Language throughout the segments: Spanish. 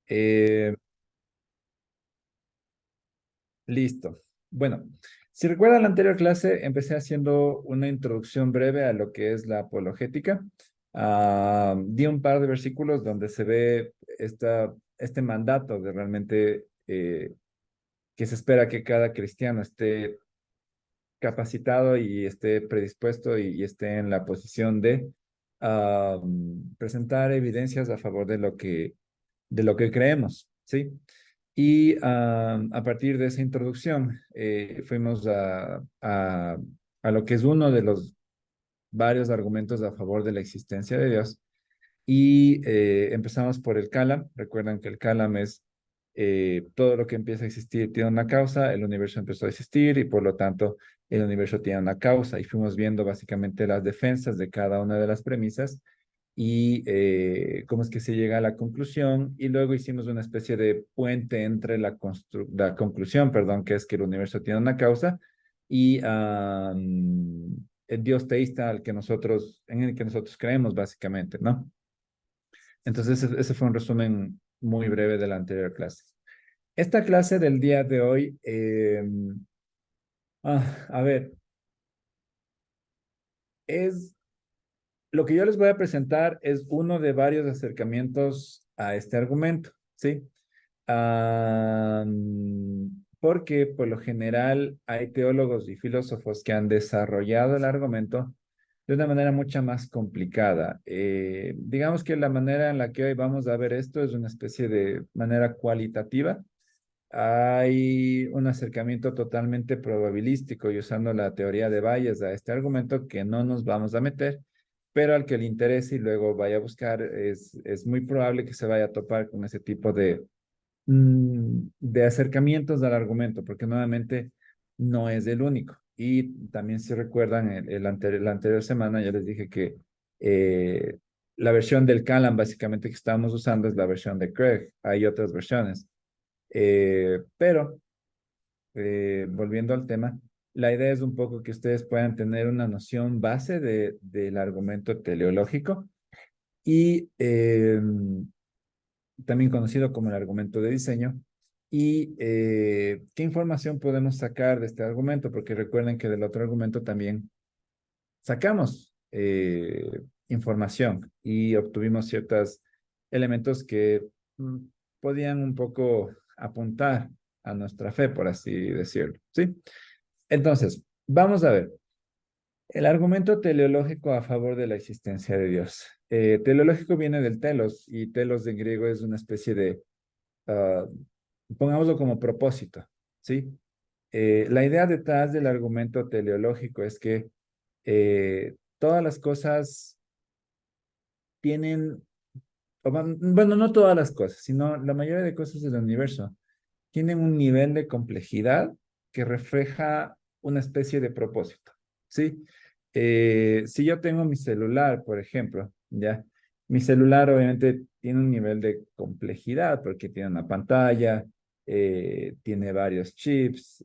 Eh, Listo. Bueno, si recuerdan la anterior clase, empecé haciendo una introducción breve a lo que es la apologética. Di un par de versículos donde se ve este mandato de realmente que se espera que cada cristiano esté capacitado y esté predispuesto y esté en la posición de presentar evidencias a favor de lo que creemos, ¿sí? Y a partir de esa introducción fuimos a lo que es uno de los varios argumentos a favor de la existencia de Dios. Y empezamos por el Kalam. Recuerdan que el Kalam es todo lo que empieza a existir tiene una causa, el universo empezó a existir y por lo tanto el universo tiene una causa. Y fuimos viendo básicamente las defensas de cada una de las premisas y cómo es que se llega a la conclusión. Y luego hicimos una especie de puente entre la conclusión, perdón, que es que el universo tiene una causa y el Dios teísta en el que nosotros creemos, básicamente, ¿no? Entonces, ese fue un resumen muy breve de la anterior clase. Esta clase del día de hoy, a ver, es lo que yo les voy a presentar es uno de varios acercamientos a este argumento, ¿sí? Porque por lo general hay teólogos y filósofos que han desarrollado el argumento de una manera mucho más complicada. Digamos que la manera en la que hoy vamos a ver esto es una especie de manera cualitativa. Hay un acercamiento totalmente probabilístico y usando la teoría de Bayes a este argumento que no nos vamos a meter, pero al que le interese y luego vaya a buscar, es muy probable que se vaya a topar con ese tipo de acercamientos al argumento, porque nuevamente no es el único. Y también si recuerdan, la anterior semana ya les dije que eh, la versión del Callan básicamente que estamos usando es la versión de Craig. Hay otras versiones. Pero volviendo al tema, la idea es un poco que ustedes puedan tener una noción base del argumento teleológico y también conocido como el argumento de diseño. Y qué información podemos sacar de este argumento, porque recuerden que del otro argumento también sacamos información y obtuvimos ciertos elementos que mm, podían un poco apuntar a nuestra fe, por así decirlo, ¿sí? Entonces, vamos a ver. El argumento teleológico a favor de la existencia de Dios. Teleológico viene del telos y telos en griego es una especie de, ah, pongámoslo como propósito, ¿sí? La idea detrás del argumento teleológico es que todas las cosas tienen, bueno, no todas las cosas, sino la mayoría de cosas del universo tienen un nivel de complejidad que refleja una especie de propósito, ¿sí? Si yo tengo mi celular, por ejemplo, ¿ya? Mi celular obviamente tiene un nivel de complejidad porque tiene una pantalla, tiene varios chips,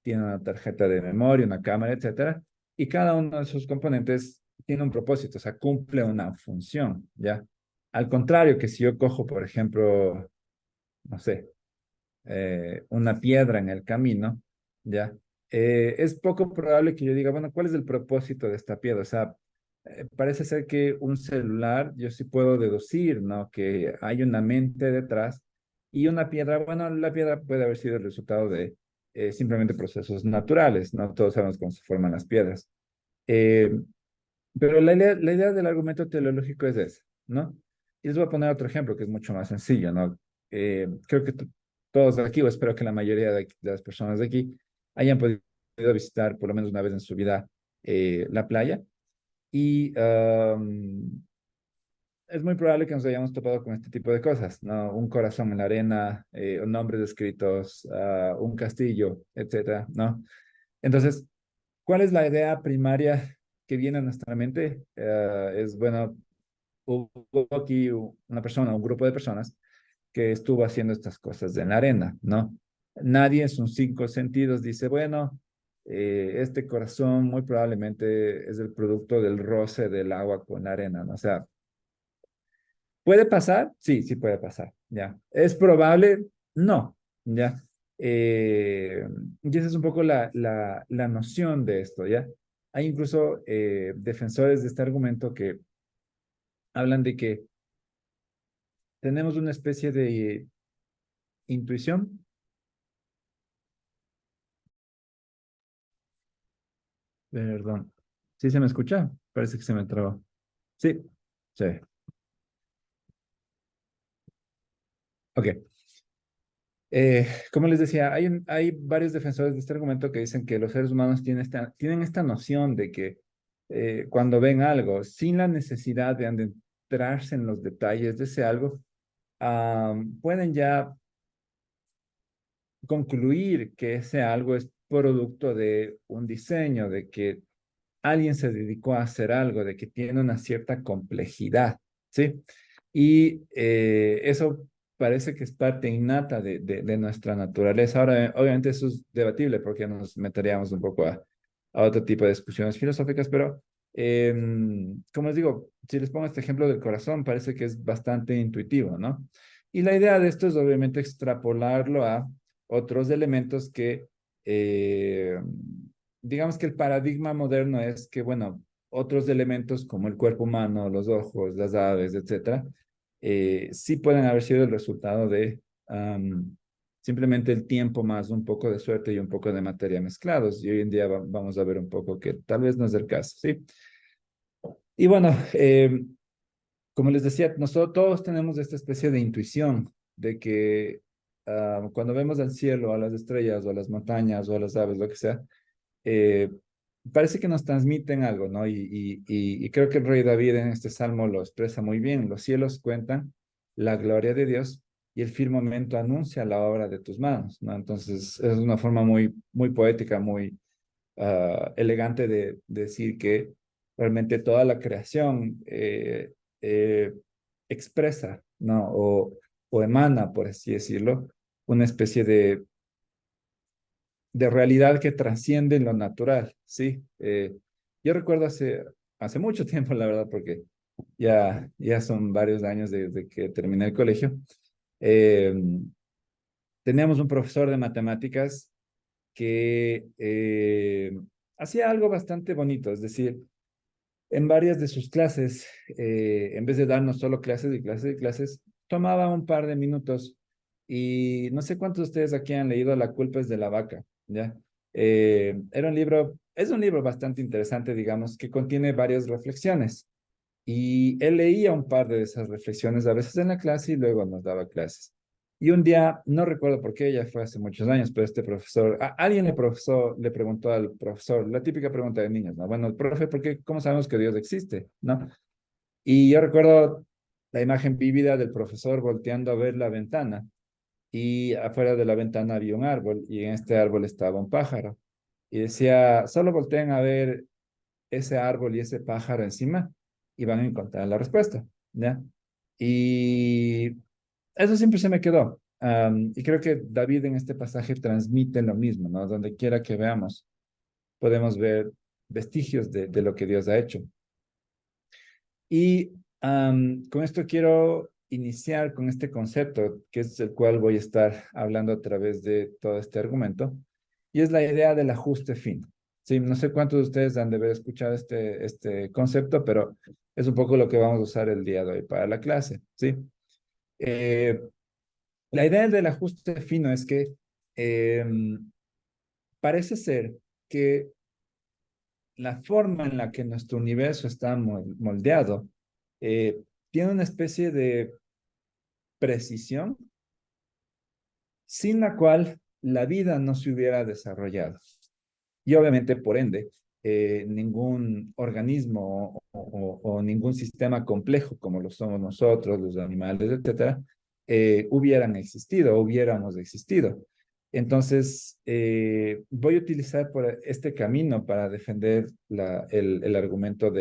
tiene una tarjeta de memoria, una cámara, etcétera, y cada uno de sus componentes tiene un propósito, o sea, cumple una función, ¿ya? Al contrario que si yo cojo, por ejemplo, no sé, una piedra en el camino, ¿ya? Es poco probable que yo diga, bueno, ¿cuál es el propósito de esta piedra? O sea, parece ser que un celular, yo sí puedo deducir, ¿no? Que hay una mente detrás y una piedra, bueno, la piedra puede haber sido el resultado de simplemente procesos naturales, ¿no? Todos sabemos cómo se forman las piedras. Eh, pero la idea del argumento teleológico es esa, ¿no? Y les voy a poner otro ejemplo que es mucho más sencillo, ¿no? Creo que todos de aquí, o espero que la mayoría de las personas de aquí, hayan podido visitar por lo menos una vez en su vida la playa. Y es muy probable que nos hayamos topado con este tipo de cosas, ¿no? Un corazón en la arena, nombres escritos, un castillo, etcétera, ¿no? Entonces, ¿cuál es la idea primaria que viene a nuestra mente? Es, bueno, hubo aquí una persona, un grupo de personas que estuvo haciendo estas cosas en la arena, ¿no? Nadie en sus cinco sentidos dice, bueno, este corazón muy probablemente es el producto del roce del agua con la arena, ¿no? O sea, ¿Puede pasar? Sí, sí puede pasar, ¿ya? ¿Es probable? No, ¿ya? Eh, y esa es un poco la noción de esto, ¿ya? Hay incluso defensores de este argumento que hablan de que tenemos una especie de intuición. Perdón. ¿Sí se me escucha? Parece que se me trabó. Sí, sí. Ok. Como les decía, hay varios defensores de este argumento que dicen que los seres humanos tienen esta noción de que cuando ven algo, sin la necesidad de adentrarse en los detalles de ese algo, pueden ya concluir que ese algo es producto de un diseño, de que alguien se dedicó a hacer algo, de que tiene una cierta complejidad, ¿sí? Y eso parece que es parte innata de nuestra naturaleza. Ahora, obviamente eso es debatible porque nos meteríamos un poco a otro tipo de discusiones filosóficas, pero como les digo, si les pongo este ejemplo del corazón, parece que es bastante intuitivo, ¿no? Y la idea de esto es obviamente extrapolarlo a otros elementos que digamos que el paradigma moderno es que, bueno, otros elementos como el cuerpo humano, los ojos, las aves, etcétera, sí pueden haber sido el resultado de simplemente el tiempo más un poco de suerte y un poco de materia mezclados. Y hoy en día vamos a ver un poco que tal vez no es el caso, ¿sí? Y bueno, como les decía, nosotros todos tenemos esta especie de intuición de que cuando vemos al cielo, a las estrellas, o a las montañas, o a las aves, lo que sea, eh, parece que nos transmiten algo, ¿no? Y creo que el rey David en este salmo lo expresa muy bien. Los cielos cuentan la gloria de Dios y el firmamento anuncia la obra de tus manos, ¿no? Entonces, es una forma muy poética, muy elegante de decir que realmente toda la creación eh, expresa, ¿no? O emana, por así decirlo, una especie de realidad que trasciende lo natural, ¿sí? Yo recuerdo hace mucho tiempo, la verdad, porque ya son varios años desde que terminé el colegio, eh, teníamos un profesor de matemáticas que hacía algo bastante bonito, es decir, en varias de sus clases, en vez de darnos solo clases y clases y clases, tomaba un par de minutos y no sé cuántos de ustedes aquí han leído La culpa es de la vaca, ¿ya? Era un libro, es un libro bastante interesante, digamos, que contiene varias reflexiones. Y él leía un par de esas reflexiones a veces en la clase y luego nos daba clases. Y un día, no recuerdo por qué, ya fue hace muchos años, pero este profesor, alguien le preguntó al profesor, la típica pregunta de niños, ¿no? Bueno, profe, ¿por qué, cómo sabemos que Dios existe? ¿No? Y yo recuerdo la imagen vívida del profesor volteando a ver la ventana y afuera de la ventana había un árbol y en este árbol estaba un pájaro. Y decía, solo volteen a ver ese árbol y ese pájaro encima y van a encontrar la respuesta, ¿ya? Y eso siempre se me quedó. Y creo que David en este pasaje transmite lo mismo, ¿no? Donde quiera que veamos, podemos ver vestigios de lo que Dios ha hecho. Y con esto quiero iniciar con este concepto, que es el cual voy a estar hablando a través de todo este argumento, y es la idea del ajuste fino. Sí, no sé cuántos de ustedes han de haber escuchado este concepto, pero es un poco lo que vamos a usar el día de hoy para la clase, ¿sí? Eh, la idea del ajuste fino es que parece ser que la forma en la que nuestro universo está moldeado tiene una especie de precisión sin la cual la vida no se hubiera desarrollado. Y obviamente, por ende, ningún organismo o ningún sistema complejo como lo somos nosotros, los animales, etcétera, hubieran existido, hubiéramos existido. Entonces, voy a utilizar por este camino para defender el argumento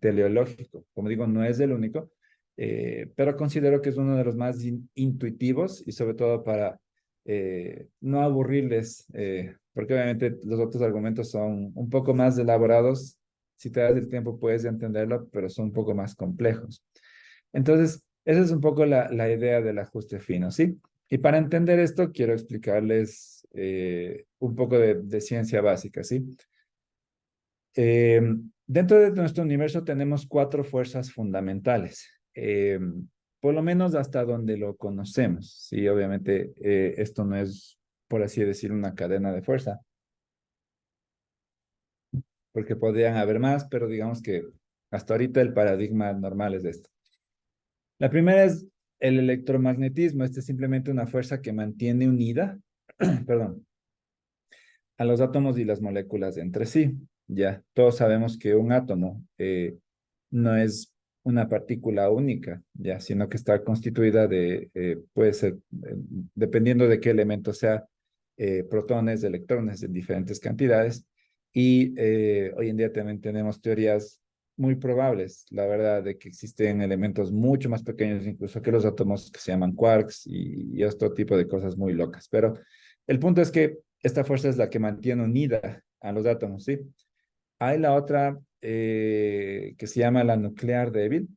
teleológico. Como digo, no es el único, pero considero que es uno de los más intuitivos y sobre todo para no aburrirles, porque obviamente los otros argumentos son un poco más elaborados. Si te das el tiempo puedes entenderlo, pero son un poco más complejos. Entonces, esa es un poco la idea del ajuste fino, ¿sí? Y para entender esto, quiero explicarles un poco de ciencia básica, ¿sí? Eh, Dentro de nuestro universo tenemos cuatro fuerzas fundamentales, por lo menos hasta donde lo conocemos, ¿sí? Obviamente, esto no es, por así decir, una cadena de fuerza, porque podrían haber más, pero digamos que hasta ahorita el paradigma normal es esto. La primera es el electromagnetismo. Este es simplemente una fuerza que mantiene unida, perdón, a los átomos y las moléculas entre sí. Ya, todos sabemos que un átomo no es una partícula única, ya, sino que está constituida de, puede ser, dependiendo de qué elemento sea, protones, electrones en diferentes cantidades. Y hoy en día también tenemos teorías muy probables, la verdad, de que existen elementos mucho más pequeños incluso que los átomos que se llaman quarks y otro tipo de cosas muy locas. Pero el punto es que esta fuerza es la que mantiene unida a los átomos, ¿sí? Hay la otra que se llama la nuclear débil,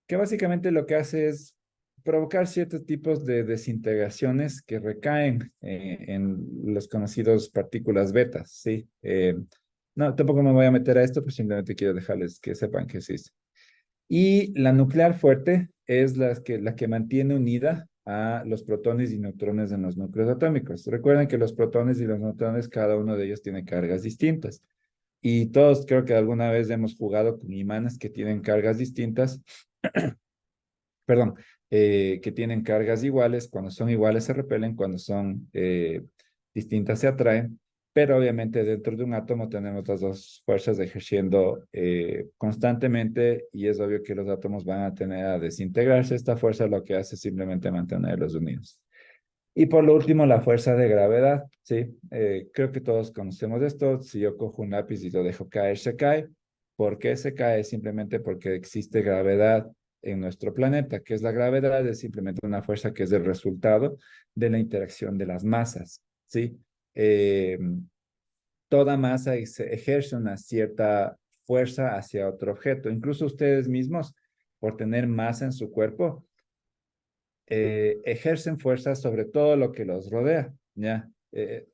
que básicamente lo que hace es provocar ciertos tipos de desintegraciones que recaen en los conocidos partículas betas, ¿sí? No, tampoco me voy a meter a esto, pues simplemente quiero dejarles que sepan que existe. Y la nuclear fuerte es la que mantiene unida a los protones y neutrones en los núcleos atómicos. Recuerden que los protones y los neutrones, cada uno de ellos tiene cargas distintas. Y todos creo que alguna vez hemos jugado con imanes que tienen cargas distintas, perdón, que tienen cargas iguales. Cuando son iguales se repelen, cuando son distintas se atraen. Pero obviamente dentro de un átomo tenemos las dos fuerzas ejerciendo constantemente y es obvio que los átomos van a tener a desintegrarse. Esta fuerza lo que hace es simplemente mantenerlos unidos. Y por lo último, la fuerza de gravedad, ¿sí? Creo que todos conocemos esto. Si yo cojo un lápiz y lo dejo caer, se cae. ¿Por qué se cae? Simplemente porque existe gravedad en nuestro planeta. ¿Qué es la gravedad? Es simplemente una fuerza que es el resultado de la interacción de las masas, ¿sí? Eh, Toda masa ejerce una cierta fuerza hacia otro objeto. Incluso ustedes mismos, por tener masa en su cuerpo, ejercen fuerza sobre todo lo que los rodea, ¿ya?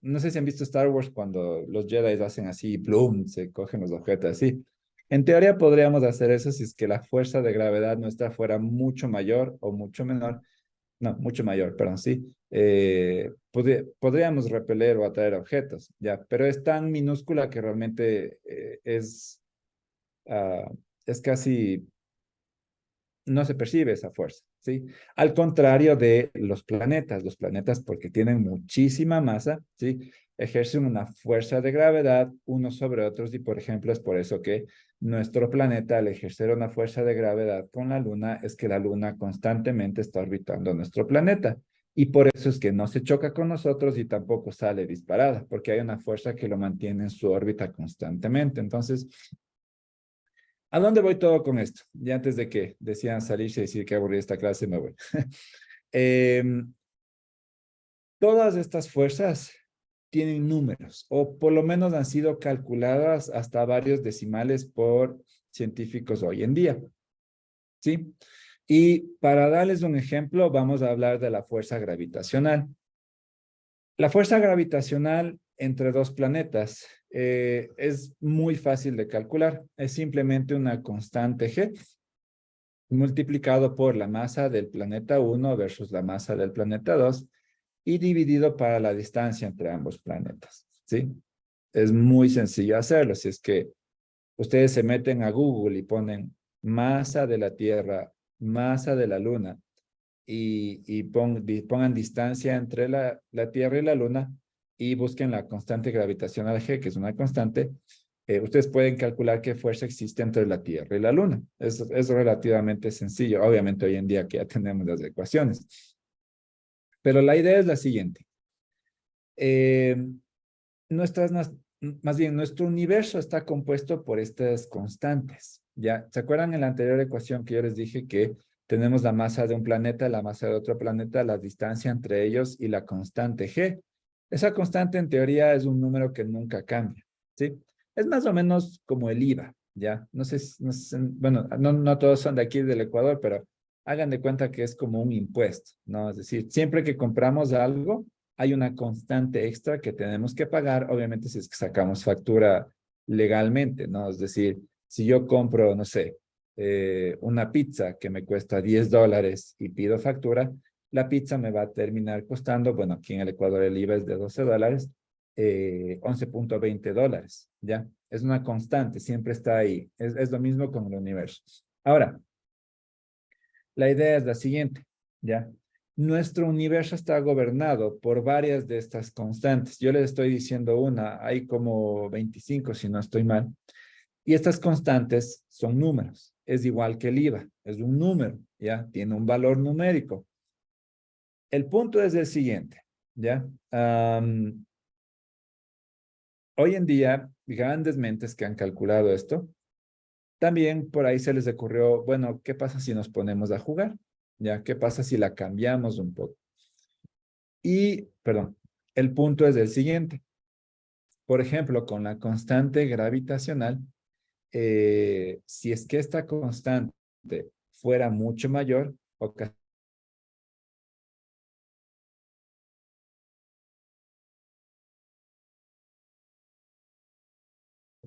No sé si han visto Star Wars cuando los Jedi lo hacen así, plum, se cogen los objetos así. En teoría podríamos hacer eso si es que la fuerza de gravedad nuestra fuera mucho mayor o mucho menor. No, mucho mayor, perdón, sí. Podríamos repeler o atraer objetos, ¿ya? Pero es tan minúscula que realmente ah, es casi no se percibe esa fuerza, ¿sí? Al contrario de los planetas porque tienen muchísima masa, ¿sí? Ejercen una fuerza de gravedad unos sobre otros y, por ejemplo, es por eso que nuestro planeta, al ejercer una fuerza de gravedad con la Luna, es que la Luna constantemente está orbitando nuestro planeta. Y por eso es que no se choca con nosotros y tampoco sale disparada, porque hay una fuerza que lo mantiene en su órbita constantemente. Entonces, ¿a dónde voy todo con esto? Ya antes de que decían salirse y decir que aburrí esta clase, me voy. Em, Todas estas fuerzas tienen números, o por lo menos han sido calculadas hasta varios decimales por científicos hoy en día, ¿sí? Y para darles un ejemplo, vamos a hablar de la fuerza gravitacional. La fuerza gravitacional entre dos planetas es muy fácil de calcular. Es simplemente una constante G multiplicado por la masa del planeta 1 versus la masa del planeta 2 y dividido para la distancia entre ambos planetas, ¿sí? Es muy sencillo hacerlo. Si es que ustedes se meten a Google y ponen masa de la Tierra, masa de la Luna y pongan distancia entre la Tierra y la Luna y busquen la constante gravitacional G, que es una constante, ustedes pueden calcular qué fuerza existe entre la Tierra y la Luna. Es relativamente sencillo. Obviamente hoy en día que ya tenemos las ecuaciones. Pero la idea es la siguiente. Eh, nuestras, más bien, nuestro universo está compuesto por estas constantes. ¿Ya? ¿Se acuerdan en la anterior ecuación que yo les dije que tenemos la masa de un planeta, la masa de otro planeta, la distancia entre ellos y la constante G? Esa constante en teoría es un número que nunca cambia, ¿sí? Es más o menos como el IVA, ¿ya? No sé, bueno, no todos son de aquí del Ecuador, pero hagan de cuenta que es como un impuesto, ¿no? Es decir, siempre que compramos algo, hay una constante extra que tenemos que pagar, obviamente si es que sacamos factura legalmente, ¿no? Es decir, si yo compro, no sé, una pizza que me cuesta $10 y pido factura, la pizza me va a terminar costando, bueno, aquí en el Ecuador el IVA es de $12, $11.20, ¿ya? Es una constante, siempre está ahí. Es lo mismo con el universo. Ahora, la idea es la siguiente, ¿ya? Nuestro universo está gobernado por varias de estas constantes. Yo les estoy diciendo una, hay como 25 si no estoy mal. Y estas constantes son números. Es igual que el IVA, es un número, ¿ya? Tiene un valor numérico. El punto es el siguiente, ¿ya? Hoy en día, grandes mentes que han calculado esto, también por ahí se les ocurrió, bueno, ¿qué pasa si nos ponemos a jugar? ¿Ya? ¿Qué pasa si la cambiamos un poco? Y, perdón, el punto es el siguiente. Por ejemplo, con la constante gravitacional, si es que esta constante fuera mucho mayor, o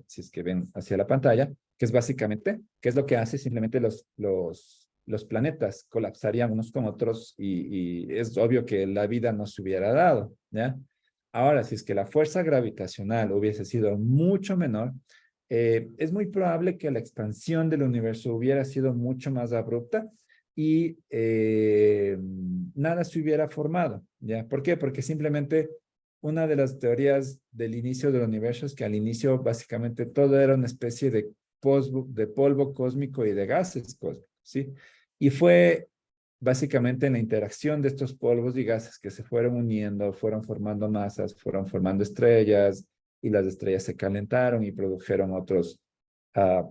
si es que ven hacia la pantalla, que es básicamente, ¿qué es lo que hace? Simplemente los planetas colapsarían unos con otros y es obvio que la vida no se hubiera dado, ¿ya? Ahora, si es que la fuerza gravitacional hubiese sido mucho menor, es muy probable que la expansión del universo hubiera sido mucho más abrupta y nada se hubiera formado, ¿ya? ¿Por qué? Porque simplemente una de las teorías del inicio del universo es que al inicio básicamente todo era una especie de polvo cósmico y de gases cósmicos, ¿sí? Y fue básicamente en la interacción de estos polvos y gases que se fueron uniendo, fueron formando masas, fueron formando estrellas y las estrellas se calentaron y produjeron otros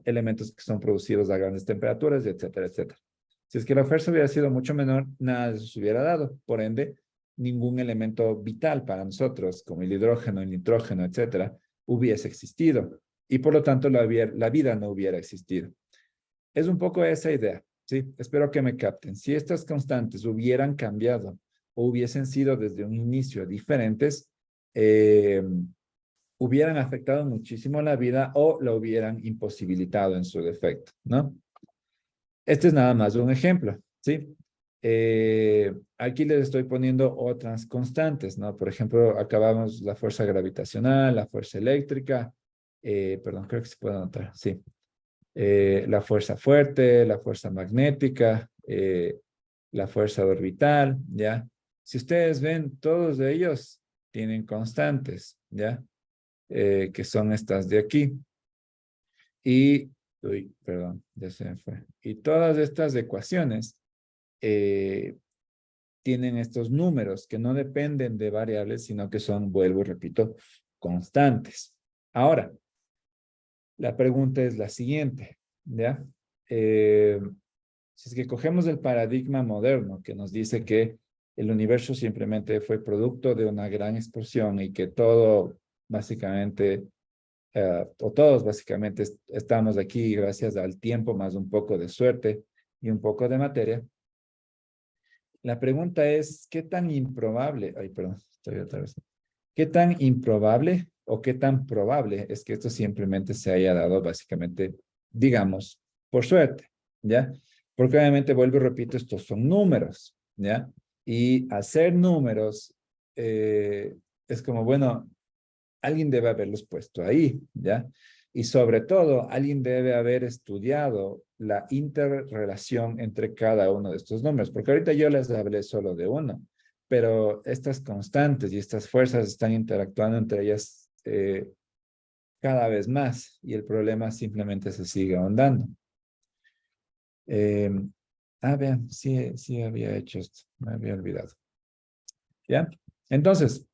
elementos que son producidos a grandes temperaturas, etcétera, etcétera. Si es que la fuerza hubiera sido mucho menor, nada de eso se hubiera dado. Por ende, ningún elemento vital para nosotros, como el hidrógeno, el nitrógeno, etcétera, hubiese existido. Y por lo tanto, la vida no hubiera existido. Es un poco esa idea, ¿sí? Espero que me capten. Si estas constantes hubieran cambiado o hubiesen sido desde un inicio diferentes, hubieran afectado muchísimo la vida o la hubieran imposibilitado en su defecto, ¿no? Este es nada más un ejemplo, ¿sí? Aquí les estoy poniendo otras constantes, ¿no? Por ejemplo, acabamos la fuerza gravitacional, la fuerza eléctrica, perdón, creo que se puede anotar, sí. La fuerza fuerte, la fuerza magnética, la fuerza orbital, ¿ya? Si ustedes ven, todos de ellos tienen constantes, ¿ya? Que son estas de aquí. Y, uy, perdón, ya se me fue. Y todas estas ecuaciones eh, tienen estos números que no dependen de variables, sino que son, vuelvo y repito, constantes. Ahora, la pregunta es la siguiente, ¿ya? Si es que cogemos el paradigma moderno que nos dice que el universo simplemente fue producto de una gran explosión y que todo básicamente o todos básicamente estamos aquí gracias al tiempo más un poco de suerte y un poco de materia. La pregunta es, ¿qué tan improbable, ay, perdón, estoy otra vez, qué tan improbable o qué tan probable es que esto simplemente se haya dado básicamente, digamos, por suerte, ¿ya? Porque obviamente, vuelvo y repito, estos son números, ¿ya? Y hacer números es como, bueno, alguien debe haberlos puesto ahí, ¿ya? Y sobre todo, alguien debe haber estudiado la interrelación entre cada uno de estos números, porque ahorita yo les hablé solo de uno, pero estas constantes y estas fuerzas están interactuando entre ellas cada vez más y el problema simplemente se sigue ahondando. Eh, vean, sí, sí había hecho esto, me había olvidado. ¿Ya? Entonces,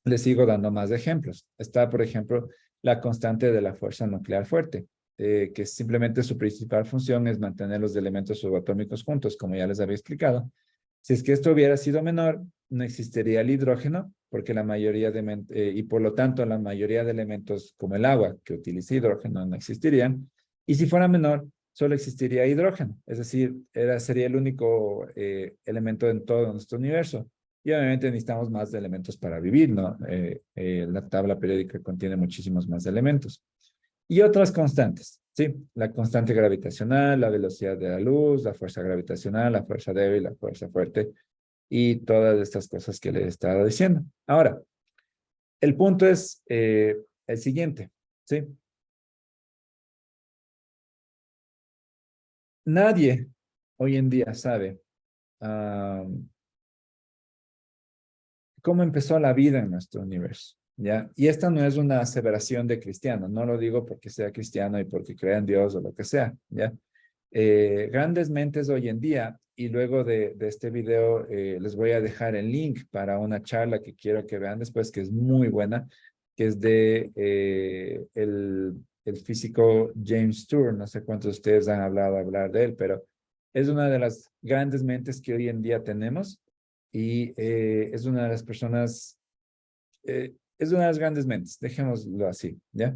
les sigo dando más ejemplos. Está, por ejemplo, la constante de la fuerza nuclear fuerte, que simplemente su principal función es mantener los elementos subatómicos juntos, como ya les había explicado. Si es que esto hubiera sido menor, no existiría el hidrógeno, porque la mayoría y por lo tanto la mayoría de elementos como el agua que utiliza hidrógeno no existirían. Y si fuera menor, solo existiría hidrógeno, es decir, sería el único elemento en todo nuestro universo. Y obviamente necesitamos más elementos para vivir, ¿no? La tabla periódica contiene muchísimos más elementos. Y otras constantes, ¿sí? La constante gravitacional, la velocidad de la luz, la fuerza gravitacional, la fuerza débil, la fuerza fuerte y todas estas cosas que le he estado diciendo. Ahora, el punto es el siguiente, ¿sí? Nadie hoy en día sabe cómo empezó la vida en nuestro universo, ¿ya? Y esta no es una aseveración de cristiano, no lo digo porque sea cristiano y porque crea en Dios o lo que sea, ¿ya? Grandes mentes hoy en día, y luego de este video les voy a dejar el link para una charla que quiero que vean después, que es muy buena, que es de el físico James Tour, no sé cuántos de ustedes han hablar de él, pero es una de las grandes mentes que hoy en día tenemos y es una de las personas, es una de las grandes mentes, dejémoslo así, ¿ya?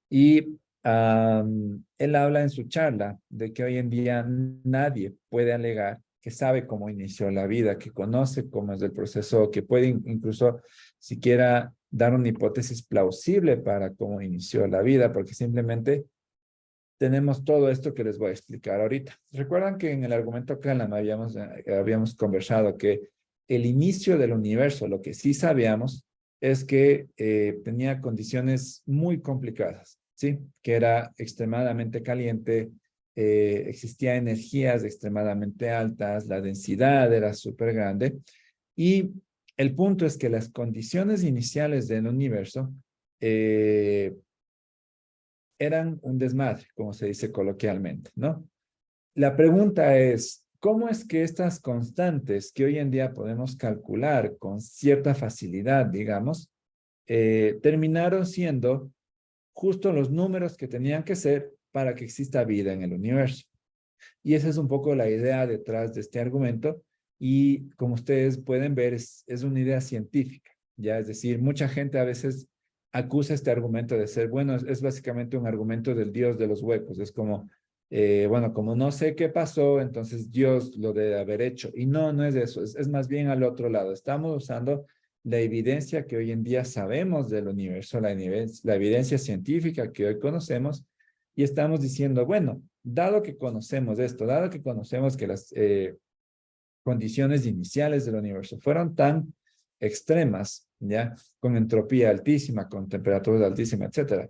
Y él habla en su charla de que hoy en día nadie puede alegar que sabe cómo inició la vida, que conoce cómo es el proceso, que puede incluso siquiera dar una hipótesis plausible para cómo inició la vida, porque simplemente tenemos todo esto que les voy a explicar ahorita. Recuerdan que en el argumento Calama habíamos conversado que el inicio del universo, lo que sí sabíamos, es que tenía condiciones muy complicadas, ¿sí? Que era extremadamente caliente, existía energías extremadamente altas, la densidad era súper grande, y el punto es que las condiciones iniciales del universo eran un desmadre, como se dice coloquialmente, ¿no? La pregunta es, ¿cómo es que estas constantes que hoy en día podemos calcular con cierta facilidad, digamos, terminaron siendo justo los números que tenían que ser para que exista vida en el universo? Y esa es un poco la idea detrás de este argumento y como ustedes pueden ver es una idea científica, ¿ya? Es decir, mucha gente a veces acusa este argumento de ser, bueno, es básicamente un argumento del Dios de los huecos, es como, bueno, como no sé qué pasó, entonces Dios lo debe haber hecho. Y no, no es eso, es más bien al otro lado. Estamos usando la evidencia que hoy en día sabemos del universo, la evidencia científica que hoy conocemos, y estamos diciendo, bueno, dado que conocemos esto, dado que conocemos que las condiciones iniciales del universo fueron tan extremas, ¿ya? Con entropía altísima, con temperatura altísima, etcétera,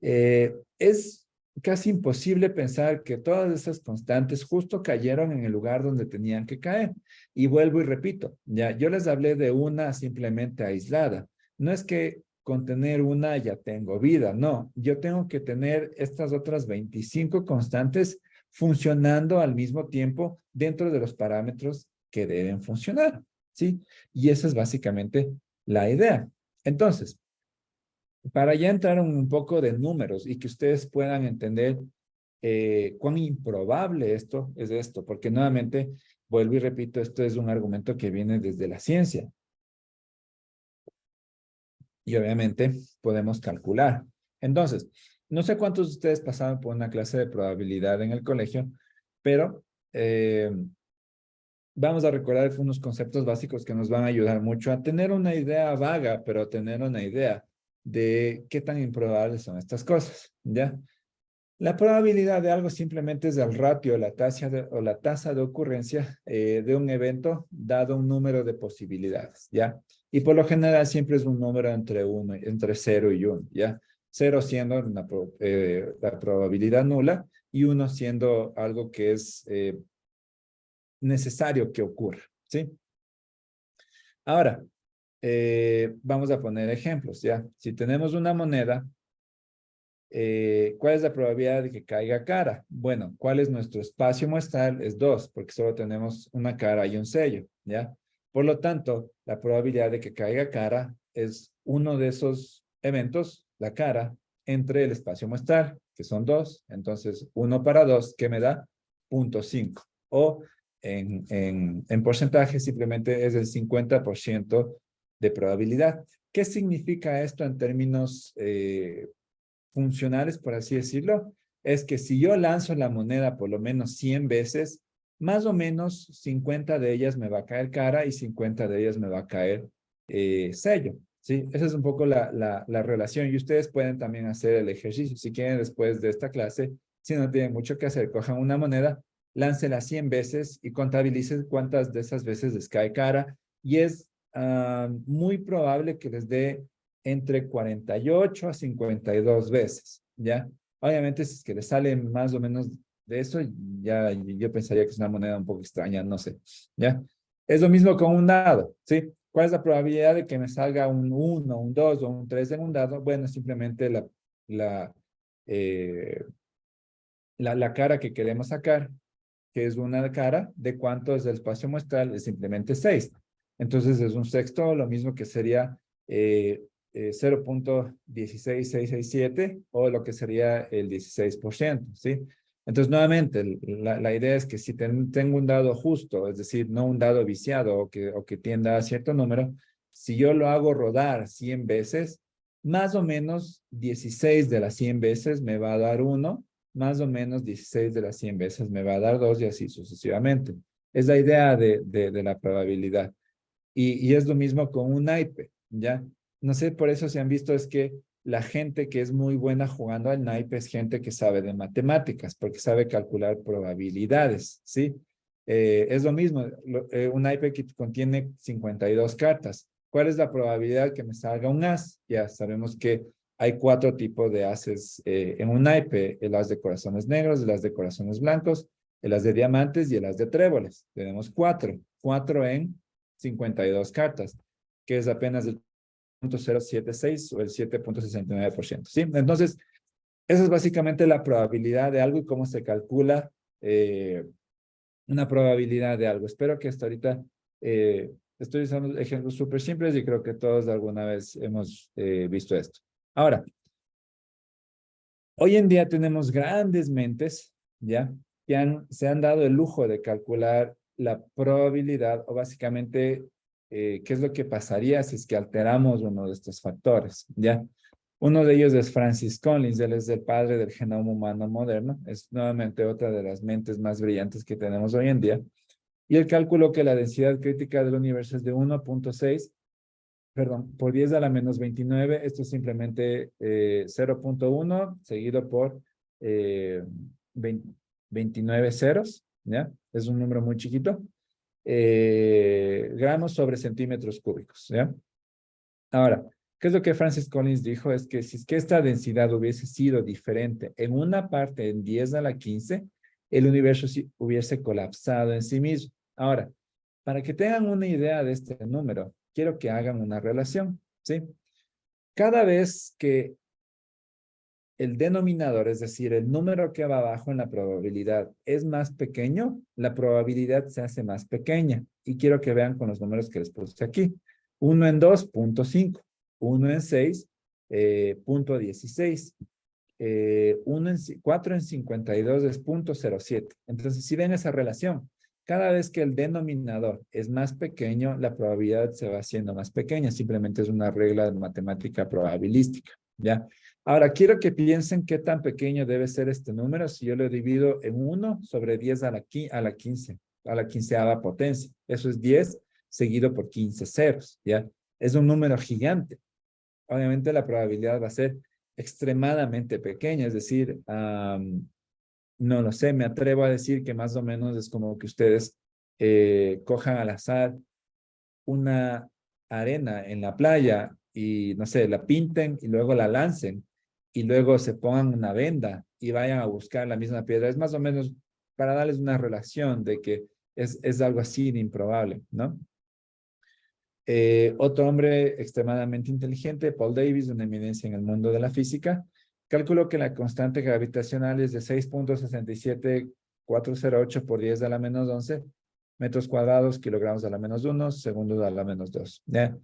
es casi imposible pensar que todas esas constantes justo cayeron en el lugar donde tenían que caer. Y vuelvo y repito, ya, yo les hablé de una simplemente aislada. No es que con tener una ya tengo vida, no. Yo tengo que tener estas otras 25 constantes funcionando al mismo tiempo dentro de los parámetros que deben funcionar, ¿sí? Y esa es básicamente la idea. Entonces, para ya entrar en un poco de números y que ustedes puedan entender cuán improbable esto, porque nuevamente, vuelvo y repito, esto es un argumento que viene desde la ciencia. Y obviamente podemos calcular. Entonces, no sé cuántos de ustedes pasaron por una clase de probabilidad en el colegio, pero vamos a recordar unos conceptos básicos que nos van a ayudar mucho a tener una idea vaga, pero a tener una idea de qué tan improbables son estas cosas, ¿ya? La probabilidad de algo simplemente es el ratio o la tasa de ocurrencia de un evento dado un número de posibilidades, ¿ya? Y por lo general siempre es un número entre 0 y 1, ¿ya? 0 siendo la probabilidad nula y 1 siendo algo que es necesario que ocurra, ¿sí? Ahora, vamos a poner ejemplos, ¿ya? Si tenemos una moneda, ¿cuál es la probabilidad de que caiga cara? Bueno, ¿cuál es nuestro espacio muestral? Es 2, porque solo tenemos una cara y un sello, ¿ya? Por lo tanto, la probabilidad de que caiga cara es uno de esos eventos, la cara, entre el espacio muestral, que son 2. Entonces, 1 para 2, ¿qué me da? 0.5. O en porcentaje simplemente es el 50% de probabilidad. ¿Qué significa esto en términos funcionales, por así decirlo? es que si yo lanzo la moneda por lo menos 100 veces, más o menos 50 de ellas me va a caer cara y 50 de ellas me va a caer sello. ¿Sí? Esa es un poco la relación y ustedes pueden también hacer el ejercicio. Si quieren, después de esta clase, si no tienen mucho que hacer, cojan una moneda, láncela 100 veces y contabilicen cuántas de esas veces les cae cara y es muy probable que les dé entre 48 a 52 veces, ¿ya? Obviamente, si es que les sale más o menos de eso, ya yo pensaría que es una moneda un poco extraña, no sé, ¿ya? Es lo mismo con un dado, ¿sí? ¿Cuál es la probabilidad de que me salga un 1, un 2 o un 3 en un dado? Bueno, simplemente la, eh, la cara que queremos sacar, que es una cara de cuánto es el espacio muestral, es simplemente 6. Entonces es un sexto, lo mismo que sería 0.16667 o lo que sería el 16%, ¿sí? Entonces, nuevamente, la idea es que si tengo un dado justo, es decir, no un dado viciado o que tienda a cierto número, si yo lo hago rodar 100 veces, más o menos 16 de las 100 veces me va a dar 1, más o menos 16 de las 100 veces me va a dar 2 y así sucesivamente. Es la idea de la probabilidad. Y es lo mismo con un naipe, ¿ya? No sé, por eso se han visto es que la gente que es muy buena jugando al naipe es gente que sabe de matemáticas, porque sabe calcular probabilidades, ¿sí? Es lo mismo, un naipe que contiene 52 cartas. ¿Cuál es la probabilidad que me salga un as? Ya sabemos que hay 4 tipos de ases en un naipe, el as de corazones negros, el as de corazones blancos, el as de diamantes y el as de tréboles. Tenemos 4 en 52 cartas, que es apenas el 0.076 o el 7.69%. ¿Sí? Entonces, esa es básicamente la probabilidad de algo y cómo se calcula una probabilidad de algo. Espero que hasta ahorita estoy usando ejemplos súper simples y creo que todos alguna vez hemos visto esto. Ahora, hoy en día tenemos grandes mentes, ¿ya? Que se han dado el lujo de calcular la probabilidad o básicamente qué es lo que pasaría si es que alteramos uno de estos factores, ¿ya? Uno de ellos es Francis Collins, él es el padre del genoma humano moderno, es nuevamente otra de las mentes más brillantes que tenemos hoy en día, y él calculó que la densidad crítica del universo es de 1.6, perdón, por 10 a la menos 29, esto es simplemente 0.1 seguido por eh, 29 ceros, ¿ya? Es un número muy chiquito. Gramos sobre centímetros cúbicos, ¿ya? Ahora, ¿qué es lo que Francis Collins dijo? Es que si es que esta densidad hubiese sido diferente en una parte en 10 a la 15, el universo hubiese colapsado en sí mismo. Ahora, para que tengan una idea de este número, quiero que hagan una relación, ¿sí? Cada vez que el denominador, es decir, el número que va abajo en la probabilidad es más pequeño, la probabilidad se hace más pequeña. Y quiero que vean con los números que les puse aquí. 1 en 2, 0.5. 1 en 6, 0.16. 1 en 4 en 52 es 0.07. Entonces, si ven esa relación, cada vez que el denominador es más pequeño, la probabilidad se va haciendo más pequeña. Simplemente es una regla de matemática probabilística, ¿ya? Ahora, quiero que piensen qué tan pequeño debe ser este número si yo lo divido en 1 sobre 10 a la 15, a la quinceava potencia. Eso es 10 seguido por 15 ceros, ¿ya? Es un número gigante. Obviamente la probabilidad va a ser extremadamente pequeña, es decir, no lo sé, me atrevo a decir que más o menos es como que ustedes cojan al azar una arena en la playa y, no sé, la pinten y luego la lancen y luego se pongan una venda y vayan a buscar la misma piedra. Es más o menos para darles una relación de que es algo así de improbable, ¿no? Otro hombre extremadamente inteligente, Paul Davies, una eminencia en el mundo de la física, calculó que la constante gravitacional es de 6.67408 por 10 a la menos 11 metros cuadrados, kilogramos a la menos 1, segundos a la menos 2. ¿Ya?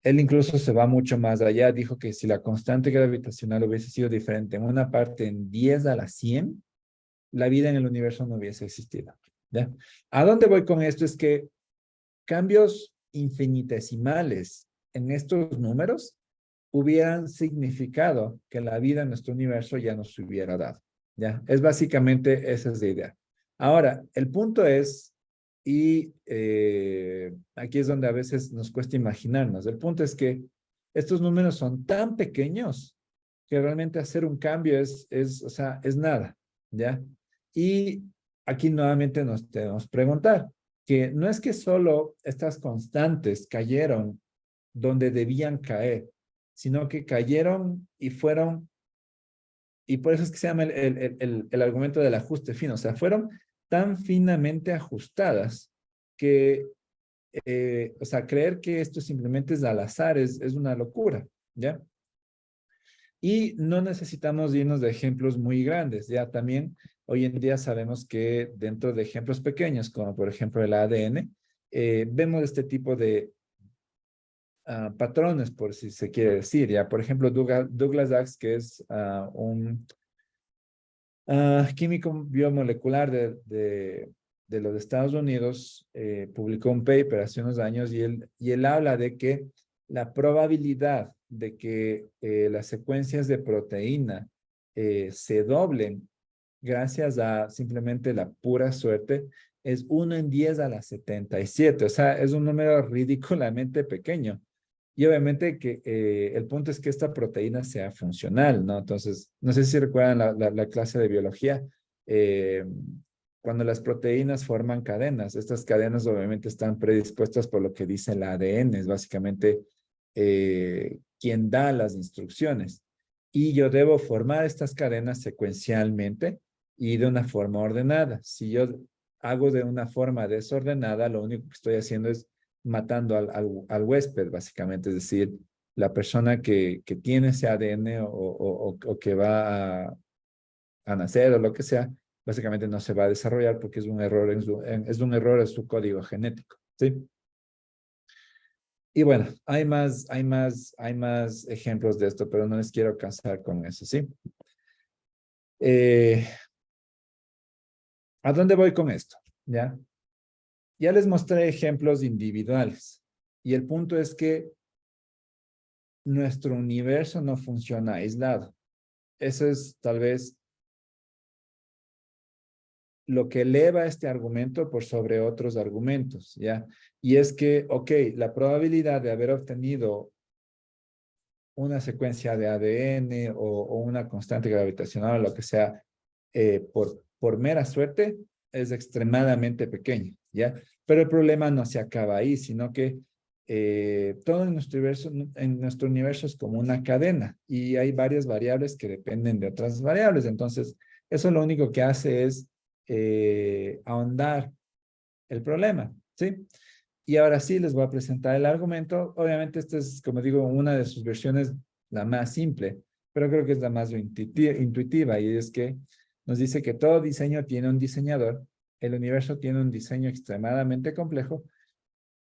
Él incluso se va mucho más allá, dijo que si la constante gravitacional hubiese sido diferente en una parte en 10 a la 100, la vida en el universo no hubiese existido. ¿Ya? ¿A dónde voy con esto? Es que cambios infinitesimales en estos números hubieran significado que la vida en nuestro universo ya nos hubiera dado. ¿ya? Es básicamente esa es la idea. Ahora, el punto es, y aquí es donde a veces nos cuesta imaginarnos, el punto es que estos números son tan pequeños que realmente hacer un cambio o sea, es nada, ¿ya? Y aquí nuevamente nos debemos preguntar que no es que solo estas constantes cayeron donde debían caer, sino que cayeron y fueron, y por eso es que se llama el argumento del ajuste fino, o sea, fueron tan finamente ajustadas que, o sea, creer que esto simplemente es al azar es una locura, ¿ya? Y no necesitamos irnos de ejemplos muy grandes, ya también hoy en día sabemos que dentro de ejemplos pequeños, como por ejemplo el ADN, vemos este tipo de patrones, por si se quiere decir, ya. Por ejemplo, Douglas Adams, que es un químico biomolecular de los Estados Unidos, publicó un paper hace unos años y él habla de que la probabilidad de que las secuencias de proteína se doblen gracias a simplemente la pura suerte es 1 en 10 a la 77. O sea, es un número ridículamente pequeño. Y obviamente que el punto es que esta proteína sea funcional, ¿no? Entonces, no sé si recuerdan la clase de biología, eh, cuando las proteínas forman cadenas, estas cadenas obviamente están predispuestas por lo que dice el ADN, es básicamente quien da las instrucciones. Y yo debo formar estas cadenas secuencialmente y de una forma ordenada. Si yo hago de una forma desordenada, lo único que estoy haciendo es matando al huésped, básicamente, es decir, la persona que tiene ese ADN o que va a nacer o lo que sea, básicamente no se va a desarrollar porque es un error es un error en su código genético, ¿sí? Y bueno, hay más ejemplos de esto, pero no les quiero cansar con eso, ¿sí? Eh, ¿A dónde voy con esto? ¿Ya? Ya les mostré ejemplos individuales y el punto es que nuestro universo no funciona aislado. Eso es tal vez lo que eleva este argumento por sobre otros argumentos, ¿ya? Y es que, ok, la probabilidad de haber obtenido una secuencia de ADN o una constante gravitacional o lo que sea por mera suerte es extremadamente pequeña, ¿ya? Pero el problema no se acaba ahí, sino que todo en nuestro universo es como una cadena y hay varias variables que dependen de otras variables. Entonces, eso lo único que hace es ahondar el problema, ¿sí? Y ahora sí les voy a presentar el argumento. Obviamente esta es, como digo, una de sus versiones, la más simple, pero creo que es la más intuitiva y es que nos dice que todo diseño tiene un diseñador, el universo tiene un diseño extremadamente complejo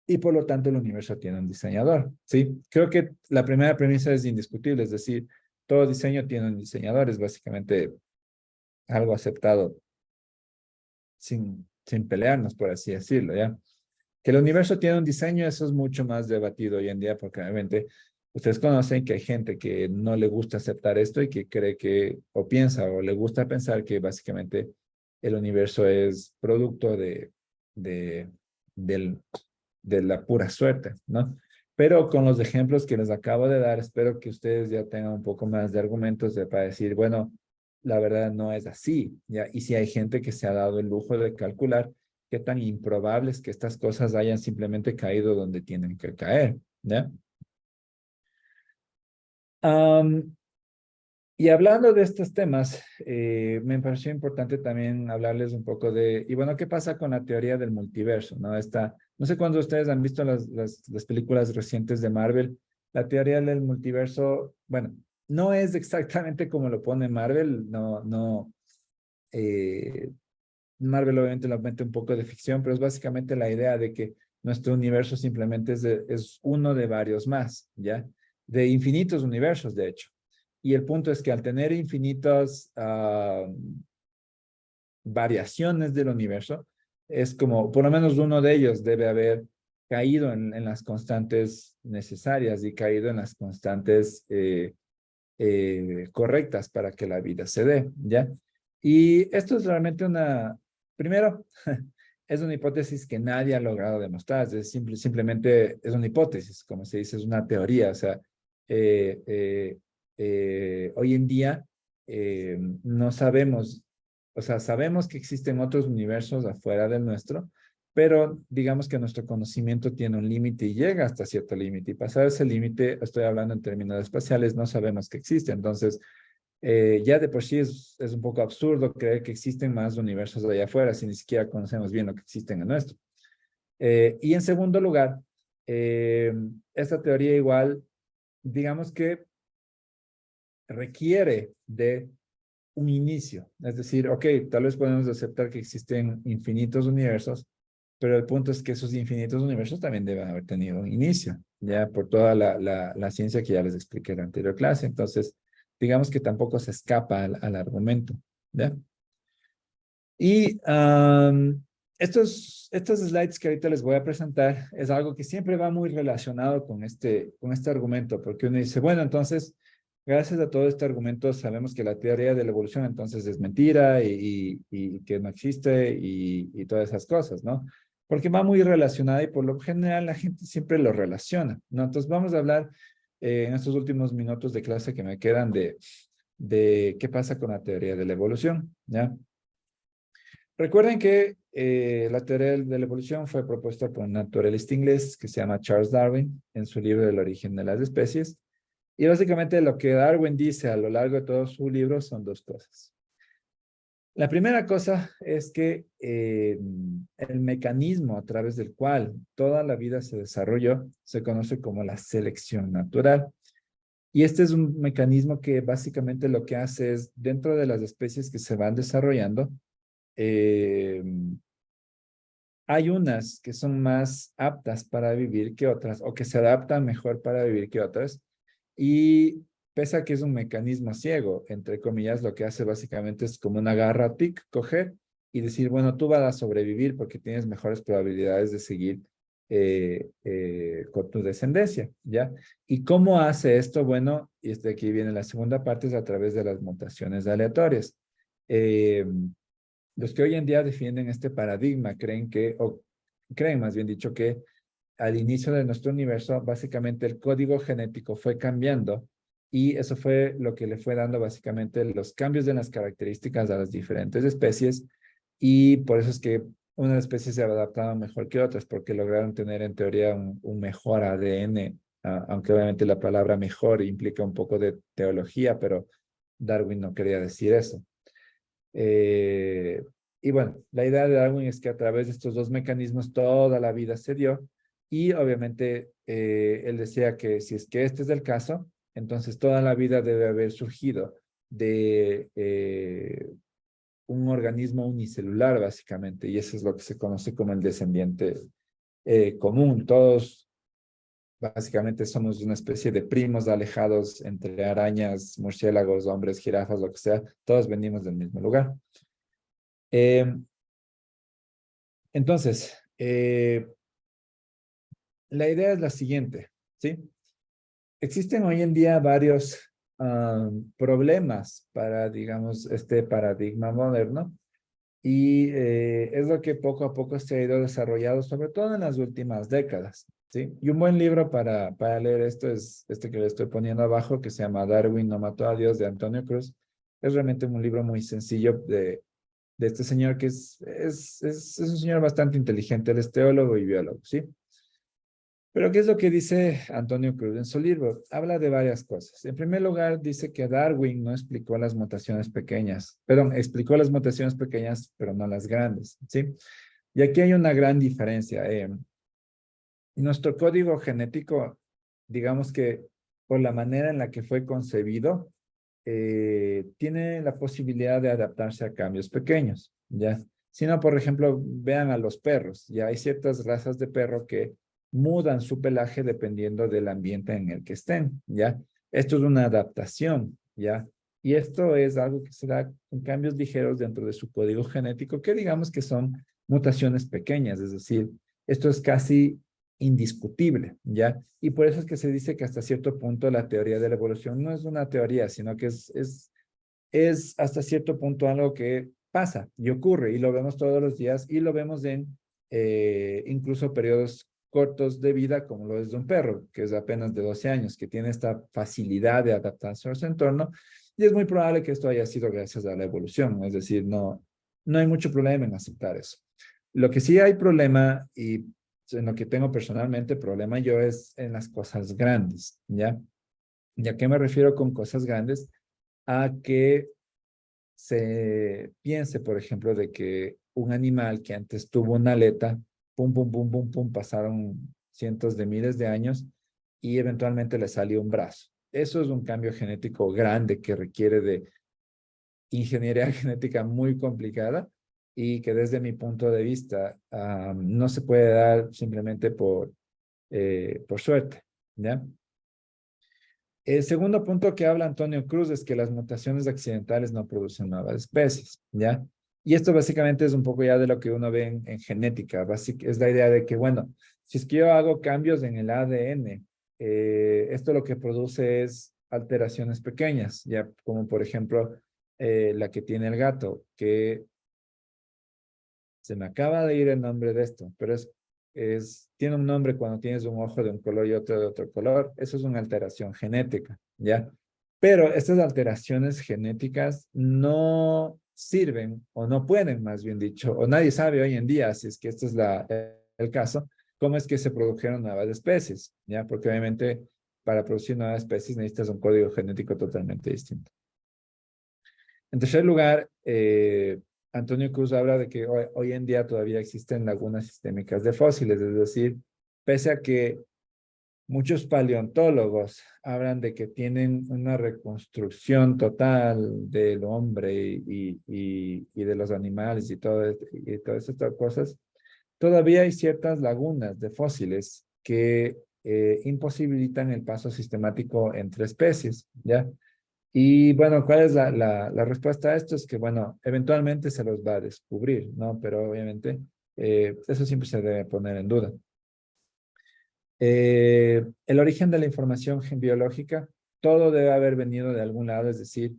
y por lo tanto el universo tiene un diseñador, ¿sí? Creo que la primera premisa es indiscutible, es decir, todo diseño tiene un diseñador, es básicamente algo aceptado sin pelearnos, por así decirlo, ¿ya? Que el universo tiene un diseño, eso es mucho más debatido hoy en día, porque obviamente ustedes conocen que hay gente que no le gusta aceptar esto y que cree que, o piensa, o le gusta pensar que básicamente el universo es producto de, del, de la pura suerte, ¿no? Pero con los ejemplos que les acabo de dar, espero que ustedes ya tengan un poco más de argumentos para decir, bueno, la verdad no es así, ¿ya? Y si hay gente que se ha dado el lujo de calcular qué tan improbable es que estas cosas hayan simplemente caído donde tienen que caer, ¿ya? Am, y hablando de estos temas, me pareció importante también hablarles un poco de, y bueno, ¿qué pasa con la teoría del multiverso? ¿No? No sé cuándo ustedes han visto las películas recientes de Marvel. La teoría del multiverso, bueno, no es exactamente como lo pone Marvel, eh, Marvel obviamente lo mete un poco de ficción, pero es básicamente la idea de que nuestro universo simplemente es uno de varios más, ¿ya? De infinitos universos, de hecho. Y el punto es que al tener infinitas variaciones del universo, es como, por lo menos uno de ellos debe haber caído en las constantes necesarias y caído en las constantes correctas para que la vida se dé, ¿ya? Y esto es realmente primero, es una hipótesis que nadie ha logrado demostrar, simplemente es una hipótesis, como se dice, es una teoría, o sea, eh, eh, hoy en día no sabemos, o sea, sabemos que existen otros universos afuera del nuestro, pero digamos que nuestro conocimiento tiene un límite y llega hasta cierto límite, y pasar ese límite, estoy hablando en términos espaciales, no sabemos que existe, entonces ya de por sí es un poco absurdo creer que existen más universos allá afuera si ni siquiera conocemos bien lo que existe en el nuestro. Y en segundo lugar, eh, esta teoría igual, digamos que requiere de un inicio. Es decir, ok, tal vez podemos aceptar que existen infinitos universos, pero el punto es que esos infinitos universos también deben haber tenido un inicio, ya por toda la ciencia que ya les expliqué en la anterior clase. Entonces, digamos que tampoco se escapa al argumento, ¿ya? Y estos slides que ahorita les voy a presentar es algo que siempre va muy relacionado con este argumento, porque uno dice, bueno, entonces, gracias a todo este argumento sabemos que la teoría de la evolución entonces es mentira y que no existe y todas esas cosas, ¿no? Porque va muy relacionada y por lo general la gente siempre lo relaciona, ¿no? Entonces vamos a hablar en estos últimos minutos de clase que me quedan de qué pasa con la teoría de la evolución, ¿ya? Recuerden que la teoría de la evolución fue propuesta por un naturalista inglés que se llama Charles Darwin en su libro El origen de las especies. Y básicamente lo que Darwin dice a lo largo de todo su libro son dos cosas. La primera cosa es que el mecanismo a través del cual toda la vida se desarrolló se conoce como la selección natural. Y este es un mecanismo que básicamente lo que hace es, dentro de las especies que se van desarrollando, eh, hay unas que son más aptas para vivir que otras, o que se adaptan mejor para vivir que otras. Y pese a que es un mecanismo ciego, entre comillas, lo que hace básicamente es como una garra tic, coger y decir, bueno, tú vas a sobrevivir porque tienes mejores probabilidades de seguir con tu descendencia, ¿ya? ¿Y cómo hace esto? Bueno, y este aquí viene la segunda parte, es a través de las mutaciones aleatorias. Eh, los que hoy en día defienden este paradigma creen que, o creen más bien dicho, que al inicio de nuestro universo, básicamente el código genético fue cambiando y eso fue lo que le fue dando básicamente los cambios de las características a las diferentes especies y por eso es que unas especies se adaptaban mejor que otras porque lograron tener en teoría un mejor ADN, aunque obviamente la palabra mejor implica un poco de teología, pero Darwin no quería decir eso. Eh, y bueno, la idea de Darwin es que a través de estos dos mecanismos toda la vida se dio y obviamente él decía que si es que este es el caso, entonces toda la vida debe haber surgido de un organismo unicelular básicamente y eso es lo que se conoce como el descendiente común. Todos básicamente somos una especie de primos alejados entre arañas, murciélagos, hombres, jirafas, lo que sea, todos venimos del mismo lugar. Eh, Entonces, la idea es la siguiente, ¿sí? Existen hoy en día varios problemas para, digamos, este paradigma moderno y es lo que poco a poco se ha ido desarrollando, sobre todo en las últimas décadas, ¿sí? Y un buen libro para leer esto es este que le estoy poniendo abajo, que se llama Darwin no mató a Dios, de Antonio Cruz. Es realmente un libro muy sencillo de este señor que es un señor bastante inteligente, él es teólogo y biólogo, ¿sí? Pero ¿qué es lo que dice Antonio Cruz en su libro? Habla de varias cosas. En primer lugar, dice que Darwin no explicó las mutaciones pequeñas, perdón, explicó las mutaciones pequeñas, pero no las grandes, ¿sí? Y aquí hay una gran diferencia. Nuestro código genético, digamos que por la manera en la que fue concebido, tiene la posibilidad de adaptarse a cambios pequeños, ¿ya? Si no, por ejemplo, vean a los perros, ya hay ciertas razas de perro que mudan su pelaje dependiendo del ambiente en el que estén, ¿ya? Esto es una adaptación, ¿ya? Y esto es algo que se da con cambios ligeros dentro de su código genético, que digamos que son mutaciones pequeñas, es decir, esto es casi indiscutible, ¿ya? Y por eso es que se dice que hasta cierto punto la teoría de la evolución no es una teoría, sino que es hasta cierto punto algo que pasa y ocurre y lo vemos todos los días y lo vemos en incluso periodos cortos de vida como lo es de un perro, que es apenas de 12 años, que tiene esta facilidad de adaptarse a su entorno y es muy probable que esto haya sido gracias a la evolución, es decir, no hay mucho problema en aceptar eso. Lo que sí hay problema y en lo que tengo personalmente problema yo es en las cosas grandes, ¿ya? ¿Y a qué me refiero con cosas grandes? A que se piense, por ejemplo, de que un animal que antes tuvo una aleta, pum, pum, pum, pum, pum, pasaron cientos de miles de años y eventualmente le salió un brazo. Eso es un cambio genético grande que requiere de ingeniería genética muy complicada y que desde mi punto de vista no se puede dar simplemente por suerte, ¿ya? El segundo punto que habla Antonio Cruz es que las mutaciones accidentales no producen nuevas especies, ¿ya? Y esto básicamente es un poco ya de lo que uno ve en genética. Es la idea de que, bueno, si es que yo hago cambios en el ADN, esto lo que produce es alteraciones pequeñas, ya como por ejemplo la que tiene el gato, que se me acaba de ir el nombre de esto, pero tiene un nombre cuando tienes un ojo de un color y otro de otro color. Eso es una alteración genética, ¿ya? Pero estas alteraciones genéticas no sirven, o no pueden, más bien dicho, o nadie sabe hoy en día, si es que este es el caso, cómo es que se produjeron nuevas especies, ¿ya? Porque obviamente para producir nuevas especies necesitas un código genético totalmente distinto. En tercer lugar, Antonio Cruz habla de que hoy en día todavía existen lagunas sistémicas de fósiles, es decir, pese a que muchos paleontólogos hablan de que tienen una reconstrucción total del hombre y de los animales y todas estas cosas, todavía hay ciertas lagunas de fósiles que imposibilitan el paso sistemático entre especies, ¿ya? Y bueno, ¿cuál es la respuesta a esto? Es que, bueno, eventualmente se los va a descubrir, ¿no? Pero obviamente eso siempre se debe poner en duda. El origen de la información biológica, todo debe haber venido de algún lado, es decir,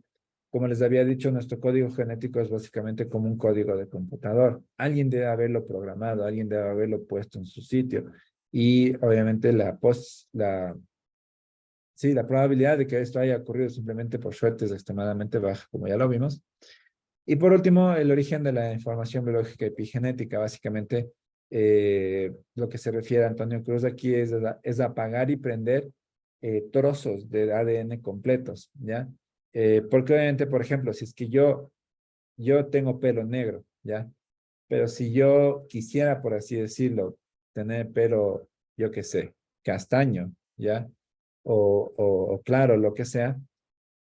como les había dicho, nuestro código genético es básicamente como un código de computador. Alguien debe haberlo programado, alguien debe haberlo puesto en su sitio. Y obviamente sí, la probabilidad de que esto haya ocurrido simplemente por suerte es extremadamente baja, como ya lo vimos. Y por último, el origen de la información biológica epigenética. Básicamente, lo que se refiere a Antonio Cruz aquí es apagar y prender trozos de ADN completos, ¿ya? Porque obviamente, por ejemplo, si es que yo tengo pelo negro, ¿ya? Pero si yo quisiera, por así decirlo, tener pelo, yo qué sé, castaño, ¿ya? O claro, lo que sea,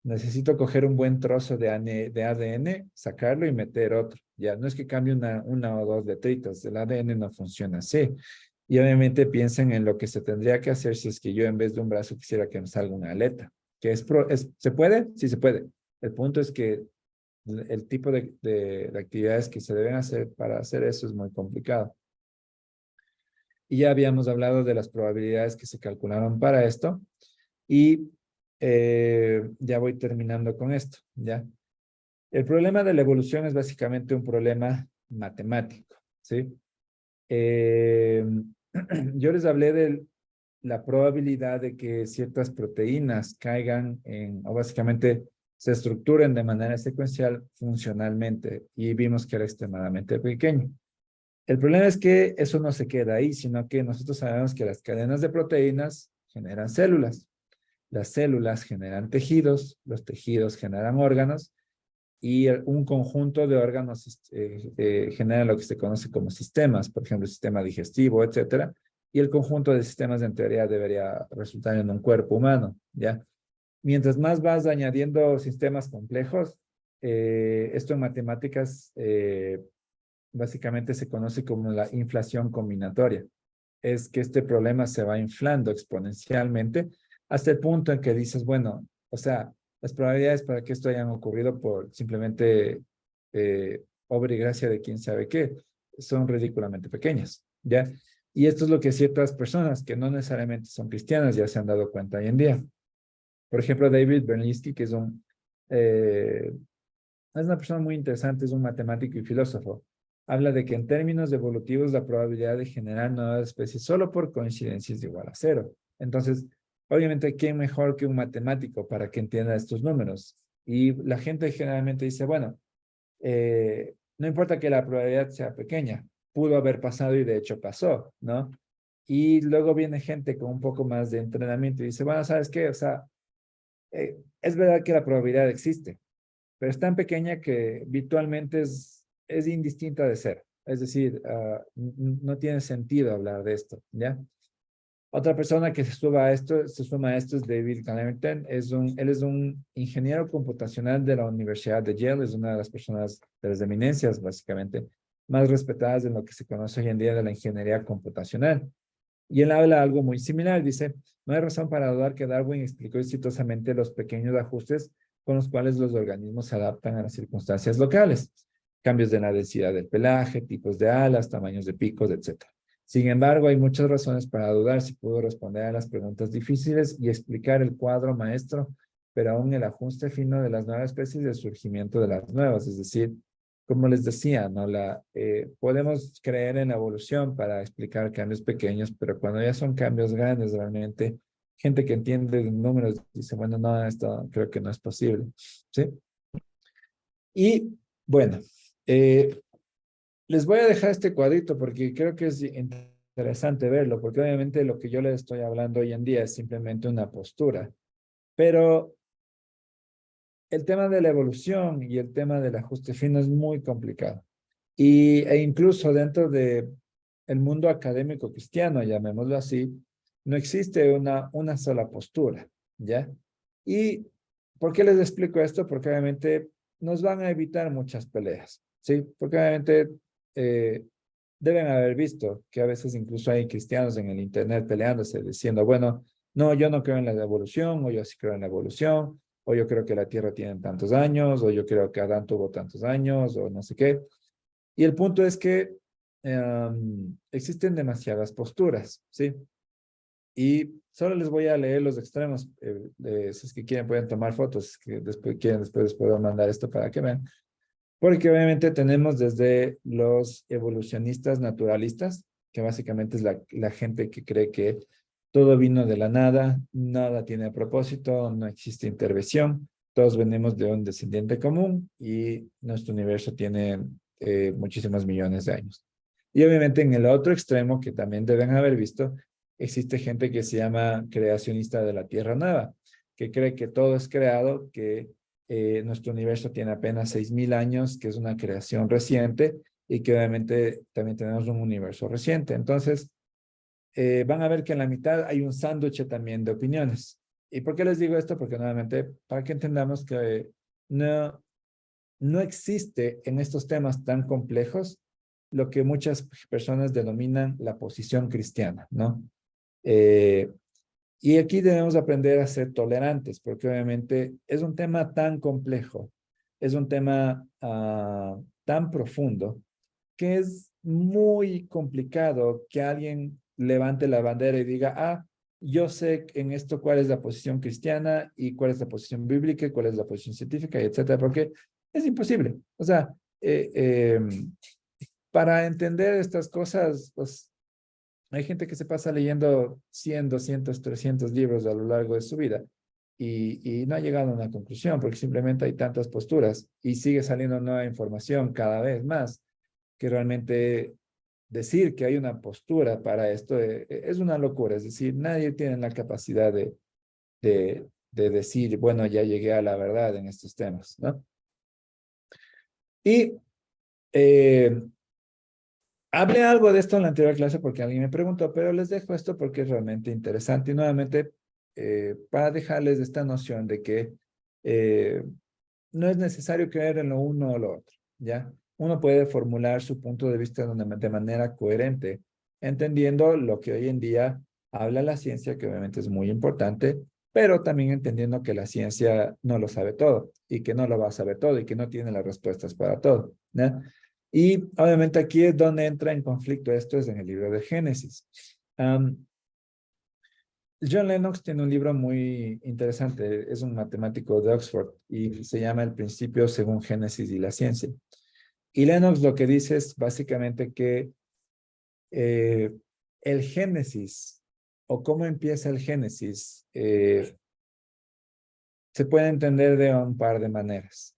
necesito coger un buen trozo de ADN, sacarlo y meter otro. Ya, no es que cambie una o dos letritas, el ADN no funciona así. Y obviamente piensen en lo que se tendría que hacer si es que yo en vez de un brazo quisiera que me salga una aleta. ¿Se puede? Sí se puede. El punto es que el tipo de actividades que se deben hacer para hacer eso es muy complicado. Y ya habíamos hablado de las probabilidades que se calcularon para esto. Y ya voy terminando con esto, ¿ya? El problema de la evolución es básicamente un problema matemático, ¿sí? Eh, yo les hablé de la probabilidad de que ciertas proteínas caigan o básicamente se estructuren de manera secuencial funcionalmente y vimos que era extremadamente pequeño. El problema es que eso no se queda ahí, sino que nosotros sabemos que las cadenas de proteínas generan células. Las células generan tejidos, los tejidos generan órganos y un conjunto de órganos genera lo que se conoce como sistemas, por ejemplo, el sistema digestivo, etcétera. Y el conjunto de sistemas en teoría debería resultar en un cuerpo humano, ¿ya? Mientras más vas añadiendo sistemas complejos, esto en matemáticas básicamente se conoce como la inflación combinatoria. Es que este problema se va inflando exponencialmente hasta el punto en que dices, bueno, o sea, las probabilidades para que esto hayan ocurrido por simplemente obra y gracia de quién sabe qué son ridículamente pequeñas, ¿ya? Y esto es lo que ciertas personas que no necesariamente son cristianas ya se han dado cuenta hoy en día. Por ejemplo, David Berlinski, que es un es una persona muy interesante, es un matemático y filósofo. Habla de que en términos evolutivos la probabilidad de generar nuevas especies solo por coincidencia es igual a cero. Entonces, obviamente, ¿quién mejor que un matemático para que entienda estos números? Y la gente generalmente dice, bueno, no importa que la probabilidad sea pequeña, pudo haber pasado y de hecho pasó, ¿no? Y luego viene gente con un poco más de entrenamiento y dice, bueno, ¿sabes qué? O sea, es verdad que la probabilidad existe, pero es tan pequeña que virtualmente es indistinta de cero. Es decir, no tiene sentido hablar de esto, ¿ya? Otra persona que se suma a esto es David Calerton. Él es un ingeniero computacional de la Universidad de Yale, es una de las personas de las eminencias, básicamente, más respetadas en lo que se conoce hoy en día de la ingeniería computacional. Y él habla algo muy similar, dice, no hay razón para dudar que Darwin explicó exitosamente los pequeños ajustes con los cuales los organismos se adaptan a las circunstancias locales, cambios de la densidad del pelaje, tipos de alas, tamaños de picos, etc. Sin embargo, hay muchas razones para dudar si pudo responder a las preguntas difíciles y explicar el cuadro maestro, pero aún el ajuste fino de las nuevas especies y el surgimiento de las nuevas, es decir, como les decía, ¿no? Podemos creer en la evolución para explicar cambios pequeños, pero cuando ya son cambios grandes, realmente, gente que entiende de números dice, bueno, no, esto creo que no es posible, ¿sí? Y bueno, eh, les voy a dejar este cuadrito porque creo que es interesante verlo, porque obviamente lo que yo les estoy hablando hoy en día es simplemente una postura, pero el tema de la evolución y el tema del ajuste fino es muy complicado. E incluso dentro de el mundo académico cristiano, llamémoslo así, no existe una sola postura, ¿ya? ¿Y por qué les explico esto? Porque obviamente nos van a evitar muchas peleas, ¿sí? Porque obviamente eh, deben haber visto que a veces incluso hay cristianos en el internet peleándose, diciendo, bueno, no, yo no creo en la evolución, o yo sí creo en la evolución, o yo creo que la Tierra tiene tantos años, o yo creo que Adán tuvo tantos años, o no sé qué. Y el punto es que existen demasiadas posturas, ¿sí? Y solo les voy a leer los extremos. Si es que quieren, pueden tomar fotos. Si es que después quieren, después les puedo mandar esto para que vean. Porque obviamente tenemos desde los evolucionistas naturalistas, que básicamente es la gente que cree que todo vino de la nada, nada tiene propósito, no existe intervención, todos venimos de un descendiente común y nuestro universo tiene muchísimos millones de años. Y obviamente en el otro extremo, que también deben haber visto, existe gente que se llama creacionista de la Tierra Nueva, que cree que todo es creado, que nuestro universo tiene apenas 6.000 años, que es una creación reciente, y que obviamente también tenemos un universo reciente. Entonces, van a ver que en la mitad hay un sándwich también de opiniones. ¿Y por qué les digo esto? Porque nuevamente, para que entendamos que no, no existe en estos temas tan complejos lo que muchas personas denominan la posición cristiana, ¿no? Eh, y aquí debemos aprender a ser tolerantes, porque obviamente es un tema tan complejo, es un tema tan profundo, que es muy complicado que alguien levante la bandera y diga, yo sé en esto cuál es la posición cristiana y cuál es la posición bíblica y cuál es la posición científica, y etcétera, porque es imposible. O sea, eh, eh, para entender estas cosas, pues hay gente que se pasa leyendo 100, 200, 300 libros a lo largo de su vida y no ha llegado a una conclusión porque simplemente hay tantas posturas y sigue saliendo nueva información cada vez más que realmente decir que hay una postura para esto es una locura. Es decir, nadie tiene la capacidad de decir, bueno, ya llegué a la verdad en estos temas, ¿no? Y eh, hablé algo de esto en la anterior clase porque alguien me preguntó, pero les dejo esto porque es realmente interesante y nuevamente para dejarles esta noción de que eh, no es necesario creer en lo uno o lo otro, ¿ya? Uno puede formular su punto de vista de manera coherente, entendiendo lo que hoy en día habla la ciencia, que obviamente es muy importante, pero también entendiendo que la ciencia no lo sabe todo y que no lo va a saber todo y que no tiene las respuestas para todo, ¿no? Y obviamente aquí es donde entra en conflicto esto, es en el libro de Génesis. John Lennox tiene un libro muy interesante, es un matemático de Oxford y se llama El principio según Génesis y la ciencia. Y Lennox lo que dice es básicamente que eh, el Génesis o cómo empieza el Génesis se puede entender de un par de maneras,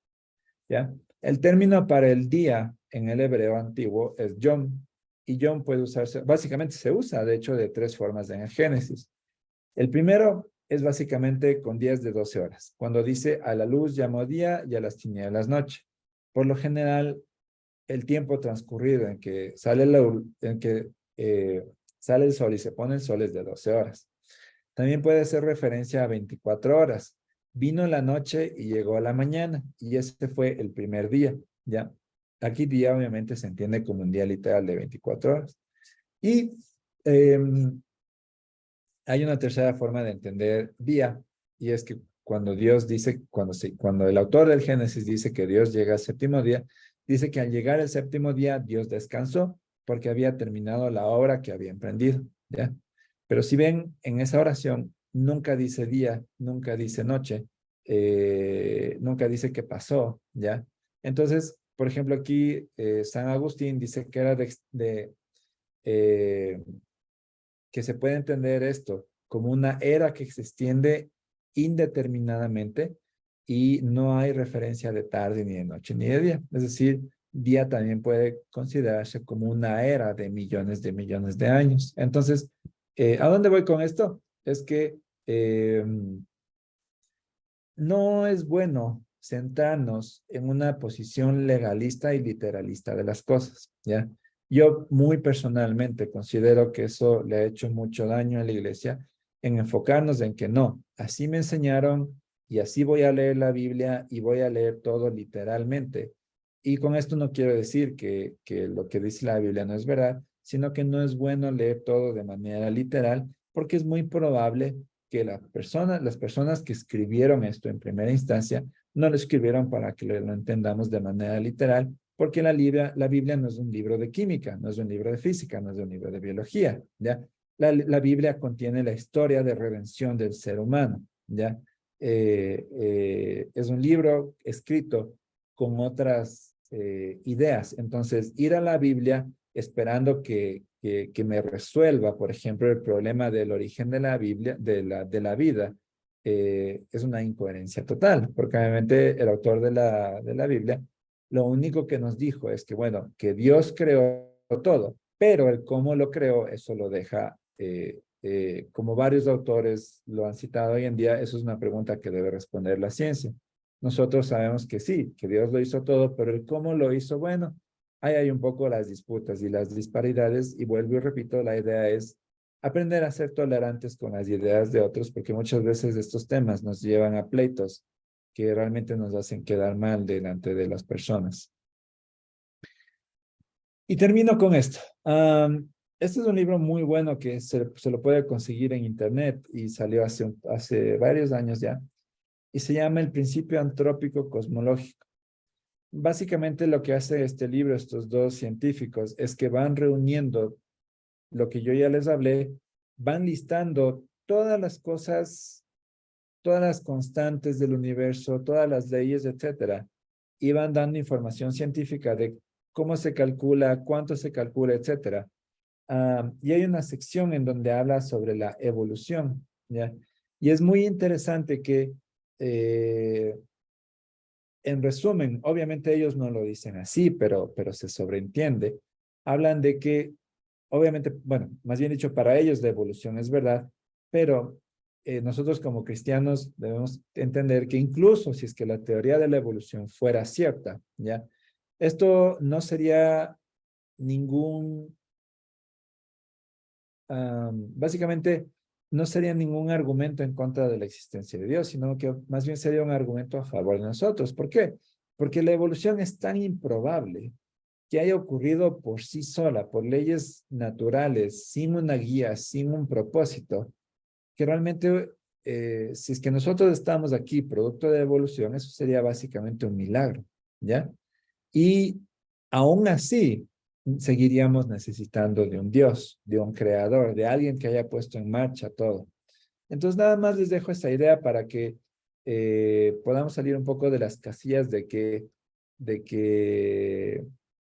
¿ya? El término para el día en el hebreo antiguo es yom, y yom puede usarse, básicamente se usa, de hecho, de tres formas en el Génesis. El primero es básicamente con días de 12 horas, cuando dice a la luz llamó día y a las tinieblas noche. Por lo general, el tiempo transcurrido en que sale el sol y se pone el sol es de 12 horas. También puede hacer referencia a 24 horas. Vino la noche y llegó la mañana, y ese fue el primer día, ¿ya? Aquí día obviamente se entiende como un día literal de 24 horas. Y eh, hay una tercera forma de entender día, y es que cuando Dios dice, cuando el autor del Génesis dice que Dios llega al séptimo día, dice que al llegar al séptimo día Dios descansó porque había terminado la obra que había emprendido, ¿ya? Pero si ven, en esa oración nunca dice día, nunca dice noche, nunca dice qué pasó, ¿ya? Entonces, por ejemplo, aquí San Agustín dice que era eh, que se puede entender esto como una era que se extiende indeterminadamente y no hay referencia de tarde, ni de noche, ni de día. Es decir, día también puede considerarse como una era de millones de años. Entonces, ¿a dónde voy con esto? Es que no es bueno centrarnos en una posición legalista y literalista de las cosas, ¿ya? Yo muy personalmente considero que eso le ha hecho mucho daño a la iglesia en enfocarnos en que no, así me enseñaron y así voy a leer la Biblia y voy a leer todo literalmente. Y con esto no quiero decir que lo que dice la Biblia no es verdad, sino que no es bueno leer todo de manera literal porque es muy probable que las personas que escribieron esto en primera instancia no lo escribieron para que lo entendamos de manera literal, porque la Biblia no es un libro de química, no es un libro de física, no es un libro de biología, ¿ya? La Biblia contiene la historia de redención del ser humano, ¿ya? Es un libro escrito con otras ideas. Entonces, ir a la Biblia esperando que me resuelva, por ejemplo, el problema del origen de la Biblia, de la vida, es una incoherencia total, porque obviamente el autor de la Biblia, lo único que nos dijo es que, bueno, que Dios creó todo, pero el cómo lo creó, eso lo deja, como varios autores lo han citado hoy en día, eso es una pregunta que debe responder la ciencia. Nosotros sabemos que sí, que Dios lo hizo todo, pero el cómo lo hizo, bueno, ahí hay un poco las disputas y las disparidades, y vuelvo y repito, la idea es aprender a ser tolerantes con las ideas de otros, porque muchas veces estos temas nos llevan a pleitos que realmente nos hacen quedar mal delante de las personas. Y termino con esto. Este es un libro muy bueno que se lo puede conseguir en internet y salió hace varios años ya, y se llama El principio antrópico cosmológico. Básicamente lo que hace este libro, estos dos científicos, es que van reuniendo lo que yo ya les hablé, van listando todas las cosas, todas las constantes del universo, todas las leyes, etcétera, y van dando información científica de cómo se calcula, cuánto se calcula, etcétera. Y hay una sección en donde habla sobre la evolución, ¿ya? Y es muy interesante que eh, en resumen, obviamente ellos no lo dicen así, pero se sobreentiende. Hablan de que, obviamente, bueno, más bien dicho, para ellos la evolución es verdad, pero nosotros como cristianos debemos entender que incluso si es que la teoría de la evolución fuera cierta, ¿ya? Esto no sería ningún básicamente no sería ningún argumento en contra de la existencia de Dios, sino que más bien sería un argumento a favor de nosotros. ¿Por qué? Porque la evolución es tan improbable que haya ocurrido por sí sola, por leyes naturales, sin una guía, sin un propósito, que realmente, si es que nosotros estamos aquí producto de evolución, eso sería básicamente un milagro, ¿ya? Y aún así, seguiríamos necesitando de un Dios, de un creador, de alguien que haya puesto en marcha todo. Entonces, nada más les dejo esta idea para que podamos salir un poco de las casillas de que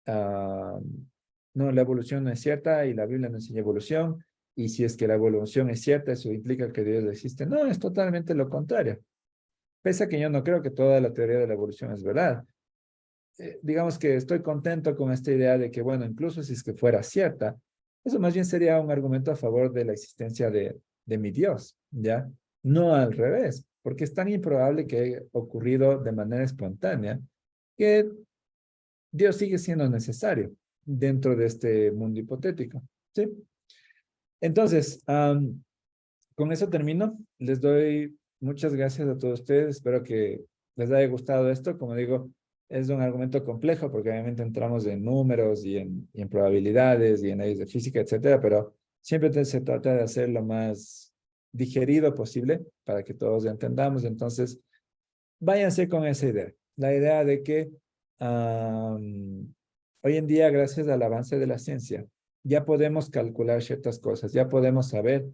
ah, no, la evolución no es cierta y la Biblia no enseña evolución. Y si es que la evolución es cierta, eso implica que Dios existe. No, es totalmente lo contrario. Pese a que yo no creo que toda la teoría de la evolución es verdad. Digamos que estoy contento con esta idea de que, bueno, incluso si es que fuera cierta, eso más bien sería un argumento a favor de la existencia de mi Dios, ¿ya? No al revés, porque es tan improbable que haya ocurrido de manera espontánea que Dios sigue siendo necesario dentro de este mundo hipotético, ¿sí? Entonces, con eso termino. Les doy muchas gracias a todos ustedes. Espero que les haya gustado esto. Como digo, es un argumento complejo porque obviamente entramos en números y en probabilidades y en leyes de física, etcétera, pero siempre se trata de hacer lo más digerido posible para que todos entendamos. Entonces, váyanse con esa idea. La idea de que hoy en día, gracias al avance de la ciencia, ya podemos calcular ciertas cosas, ya podemos saber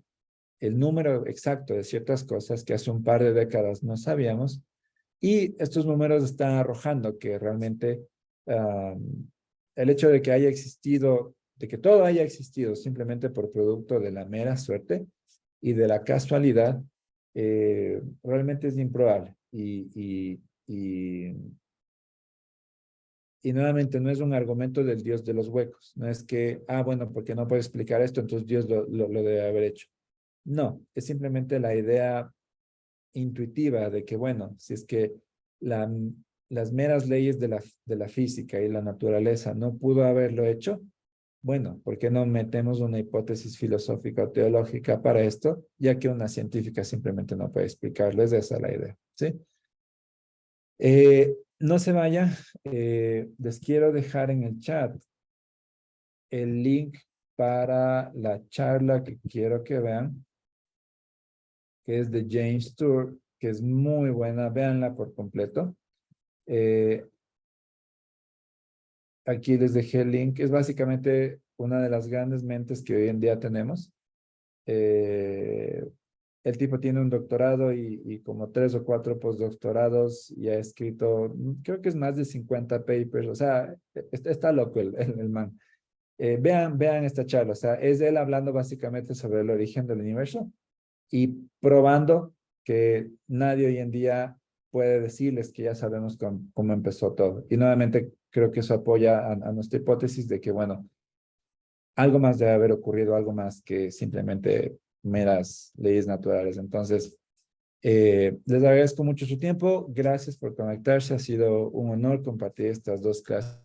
el número exacto de ciertas cosas que hace un par de décadas no sabíamos, y estos números están arrojando que realmente el hecho de que haya existido, de que todo haya existido simplemente por producto de la mera suerte y de la casualidad, realmente es improbable. Y nuevamente no es un argumento del Dios de los huecos, no es que, bueno, porque no puedo explicar esto, entonces Dios lo debe haber hecho. No, es simplemente la idea intuitiva de que, bueno, si es que la, las meras leyes de la física y la naturaleza no pudo haberlo hecho, bueno, ¿por qué no metemos una hipótesis filosófica o teológica para esto? Ya que una científica simplemente no puede explicarlo, es esa la idea, ¿sí? No se vaya, les quiero dejar en el chat el link para la charla que quiero que vean, que es de James Tour, que es muy buena, véanla por completo. Aquí les dejé el link, es básicamente una de las grandes mentes que hoy en día tenemos. El tipo tiene un doctorado y como 3 o 4 postdoctorados y ha escrito, creo que es más de 50 papers, o sea, está loco el man. Vean esta charla, o sea, es él hablando básicamente sobre el origen del universo y probando que nadie hoy en día puede decirles que ya sabemos cómo empezó todo. Y nuevamente creo que eso apoya a nuestra hipótesis de que, bueno, algo más debe haber ocurrido, algo más que simplemente meras leyes naturales. Entonces, les agradezco mucho su tiempo. Gracias por conectarse. Ha sido un honor compartir estas 2 clases.